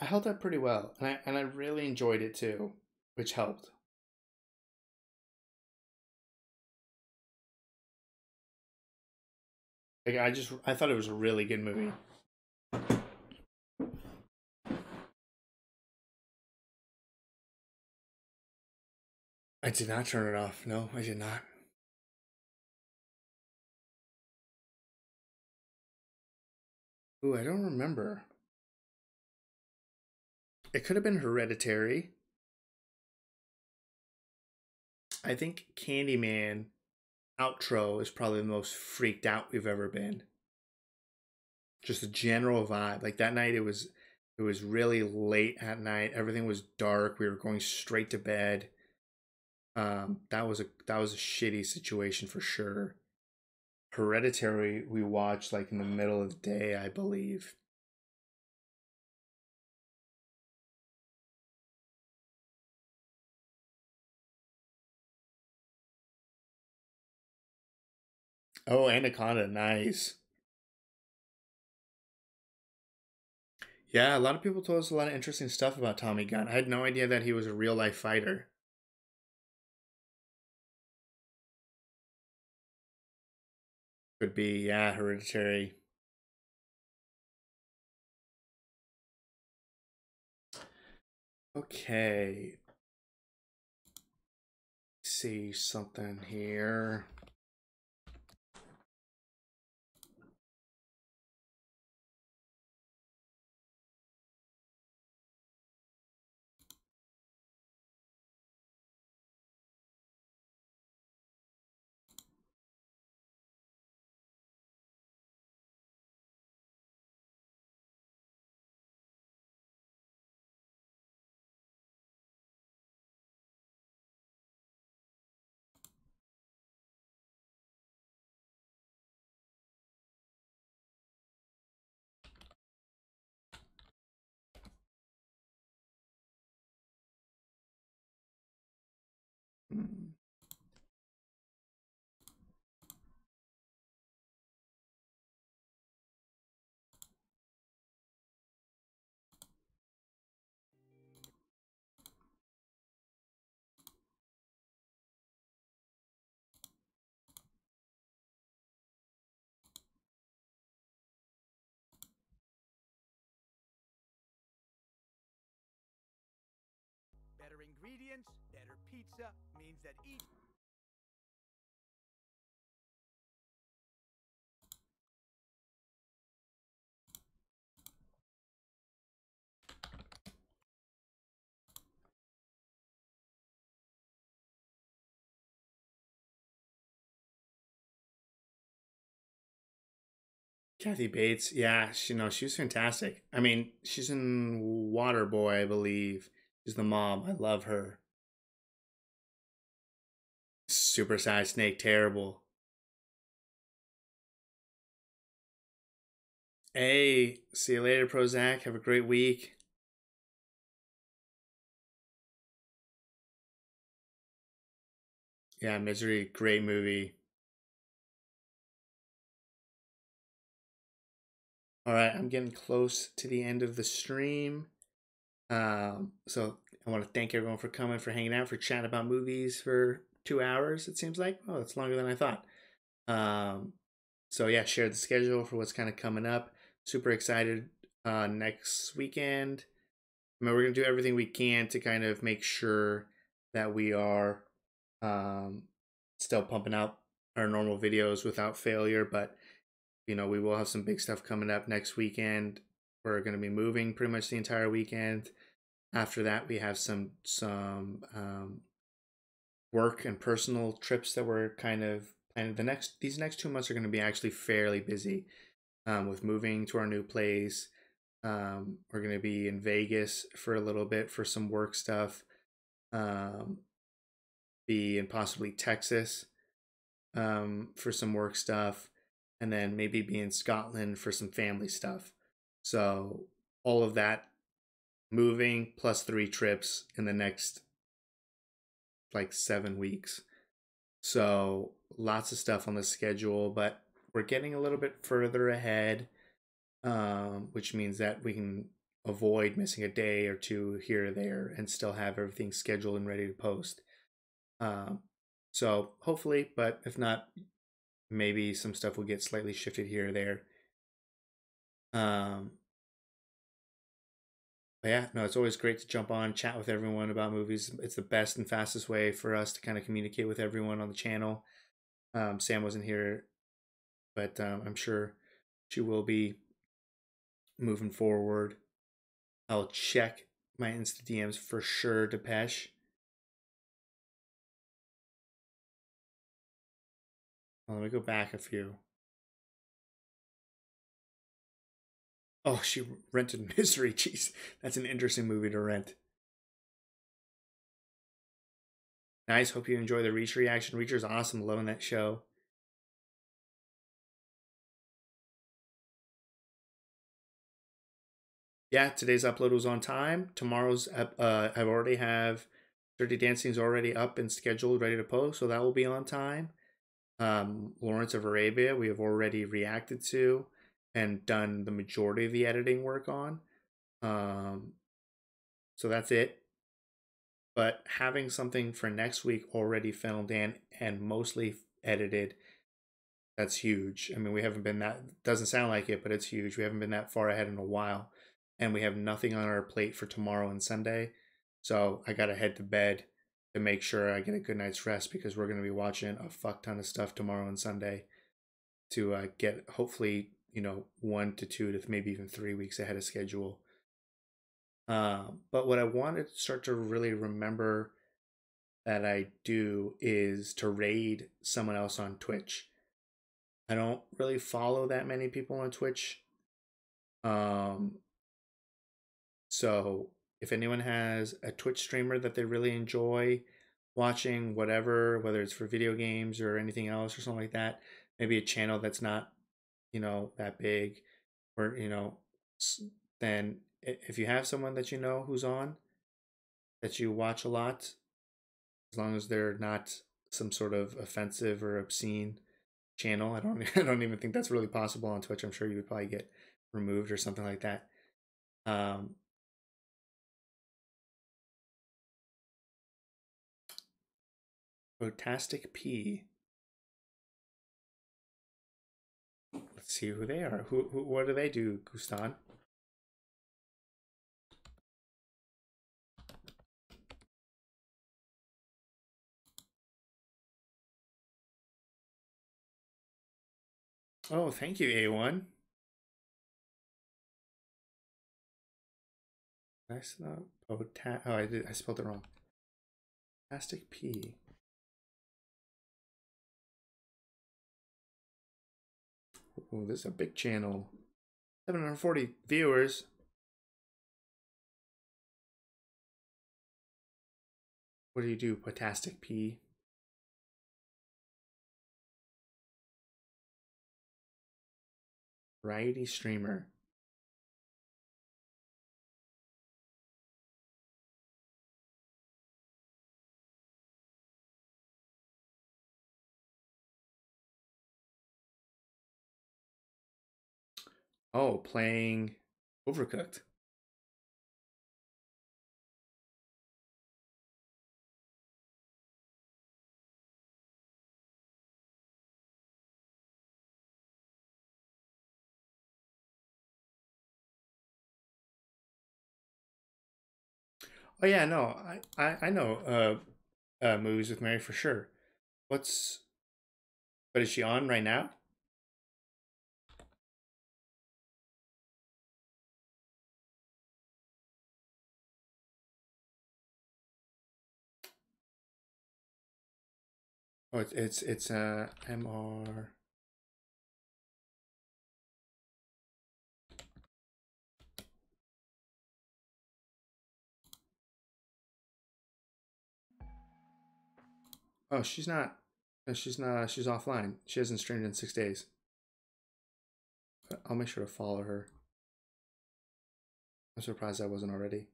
I held up pretty well, and I really enjoyed it too, which helped. Like I thought it was a really good movie. I did not turn it off. No, I did not. Ooh, I don't remember. It could have been Hereditary. I think Candyman outro is probably the most freaked out we've ever been. Just the general vibe. Like that night it was really late at night. Everything was dark. We were going straight to bed. That was a shitty situation for sure. Hereditary we watched like in the middle of the day, I believe. Oh, Anaconda, nice. Yeah, a lot of people told us a lot of interesting stuff about Tommy Gunn. I had no idea that he was a real life fighter. Could be, yeah, Hereditary. Okay, see something here. Better ingredients, better pizza means that each Kathy Bates, yeah, she was fantastic. I mean, she's in Waterboy, I believe. She's the mom. I love her. Super Size Snake, terrible. Hey, see you later, Prozac. Have a great week. Yeah, Misery, great movie. All right, I'm getting close to the end of the stream. So I want to thank everyone for coming, for hanging out, for chatting about movies for 2 hours. It seems like that's longer than I thought. Um, so yeah, share the schedule for what's kind of coming up. Super excited. Next weekend, I mean, we're gonna do everything we can to kind of make sure that we are um, still pumping out our normal videos without failure. But we will have some big stuff coming up next weekend. We're going to be moving pretty much the entire weekend. After that, we have some work and personal trips that we're kind of planning. These next 2 months are going to be actually fairly busy with moving to our new place. We're going to be in Vegas for a little bit for some work stuff. Um, be in possibly Texas for some work stuff, and then maybe be in Scotland for some family stuff. So all of that moving plus 3 trips in the next like 7 weeks. So lots of stuff on the schedule, but we're getting a little bit further ahead, which means that we can avoid missing a day or two here or there and still have everything scheduled and ready to post. Um, so hopefully, but if not, maybe some stuff will get slightly shifted here or there. Um, but yeah, no, it's always great to jump on, chat with everyone about movies. It's the best and fastest way for us to kind of communicate with everyone on the channel. Sam wasn't here, but I'm sure she will be moving forward. I'll check my Insta DMs for sure, Depeche. Well, let me go back a few. Oh, she rented Misery. Jeez, that's an interesting movie to rent. Nice. Hope you enjoy the Reach reaction. Reacher's awesome. Loving that show. Yeah, today's upload was on time. Tomorrow's I already have Dirty Dancing's already up and scheduled, ready to post, so that will be on time. Lawrence of Arabia, we have already reacted to and done the majority of the editing work on. So that's it. But having something for next week already filmed and mostly edited, that's huge. I mean, we haven't been that, doesn't sound like it, but it's huge. We haven't been that far ahead in a while. And we have nothing on our plate for tomorrow and Sunday. So I got to head to bed to make sure I get a good night's rest because we're going to be watching a fuck ton of stuff tomorrow and Sunday to get hopefully, 1 to 2 to maybe even 3 weeks ahead of schedule. But what I wanted to start to really remember that I do is to raid someone else on Twitch. I don't really follow that many people on Twitch. So if anyone has a Twitch streamer that they really enjoy watching, whatever, whether it's for video games or anything else or something like that, maybe a channel that's not, that big, or, then if you have someone that you know who's on, that you watch a lot, as long as they're not some sort of offensive or obscene channel. I don't I don't even think that's really possible on Twitch. I'm sure you would probably get removed or something like that. Botastic P. Let's see who they are. Who what do they do, Gustan? Oh, thank you, A1. Nice. Oh, I spelled it wrong. Botastic P. Oh, this is a big channel. 740 viewers. What do you do, Botastic P? Variety streamer. Oh, playing Overcooked. Oh yeah, no, I know movies with Mary for sure. What's but is she on right now? Oh, it's MR. Oh, she's not. She's not. She's offline. She hasn't streamed in 6 days. But I'll make sure to follow her. I'm surprised I wasn't already.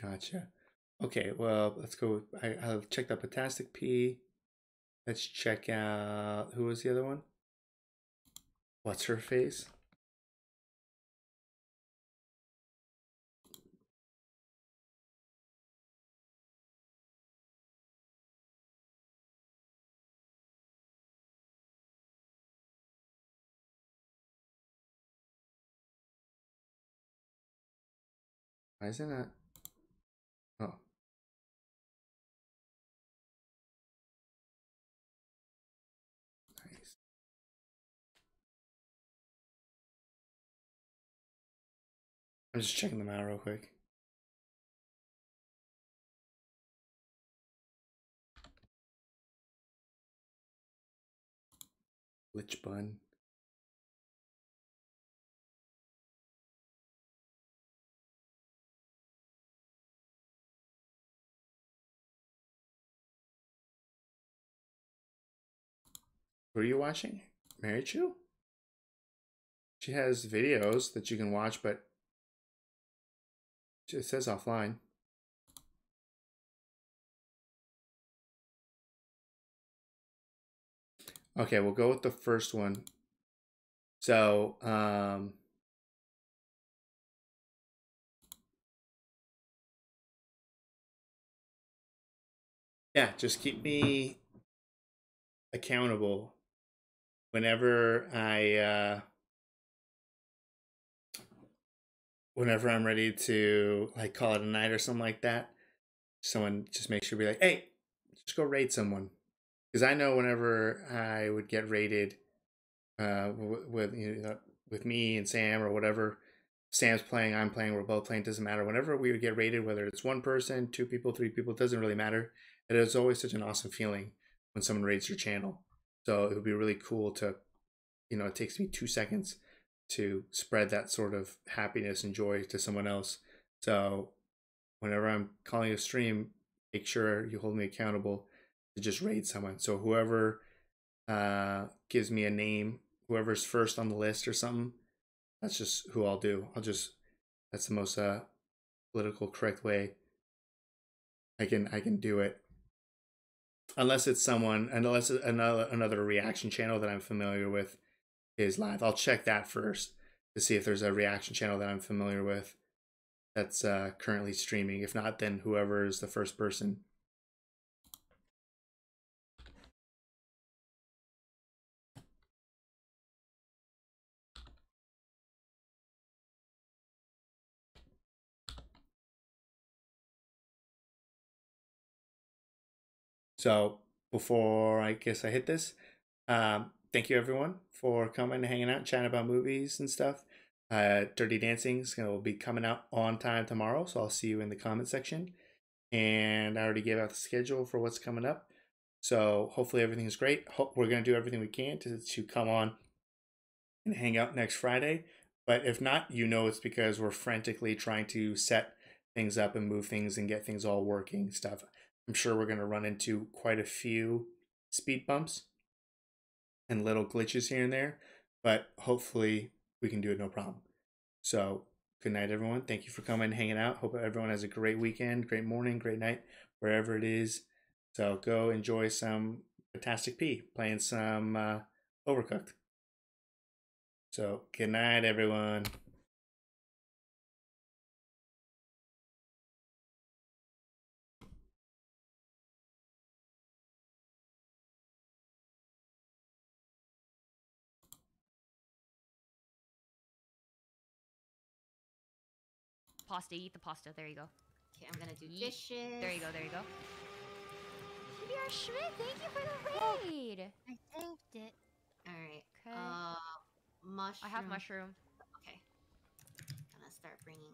Gotcha. Okay, well, let's go. I'll check that Botastic P. Let's check out who was the other one? What's her face? Why isn't that? Oh, nice. I'm just checking them out real quick. Lich Bun. Who are you watching? Mary Chu? She has videos that you can watch, but it says offline. Okay, we'll go with the first one. So, yeah, just keep me accountable whenever whenever I'm ready to like call it a night or something like that. Someone just make sure to be like, hey, just go raid someone. Because I know whenever I would get raided with with me and Sam or whatever, Sam's playing, I'm playing, we're both playing, doesn't matter. Whenever we would get raided, whether it's one person, two people, three people, it doesn't really matter. It is always such an awesome feeling when someone raids your channel. So it would be really cool to, it takes me 2 seconds to spread that sort of happiness and joy to someone else. So whenever I'm calling a stream, make sure you hold me accountable to just raid someone. So whoever gives me a name whoever's first on the list or something. That's just who I'll do. That's the most political correct way I can do it. Unless it's another reaction channel that I'm familiar with is live. I'll check that first to see if there's a reaction channel that I'm familiar with that's currently streaming. If not, then whoever is the first person. So before I guess I hit this, thank you everyone for coming and hanging out, chatting about movies and stuff. Dirty Dancing is going to be coming out on time tomorrow, so I'll see you in the comment section. And I already gave out the schedule for what's coming up, so hopefully everything is great. We're going to do everything we can to come on and hang out next Friday. But if not, it's because we're frantically trying to set things up and move things and get things all working stuff. I'm sure we're going to run into quite a few speed bumps and little glitches here and there, but hopefully we can do it no problem. So good night, everyone. Thank you for coming and hanging out. Hope everyone has a great weekend, great morning, great night, wherever it is. So go enjoy some Fantastic P, playing some Overcooked. So good night, everyone. Pasta, eat the pasta. There you go. Okay, I'm gonna do dishes. There you go, there you go. TBR Schmitt, thank you for the raid. I thanked it. Alright. Okay. Mushroom. I have mushroom. Okay. Gonna start bringing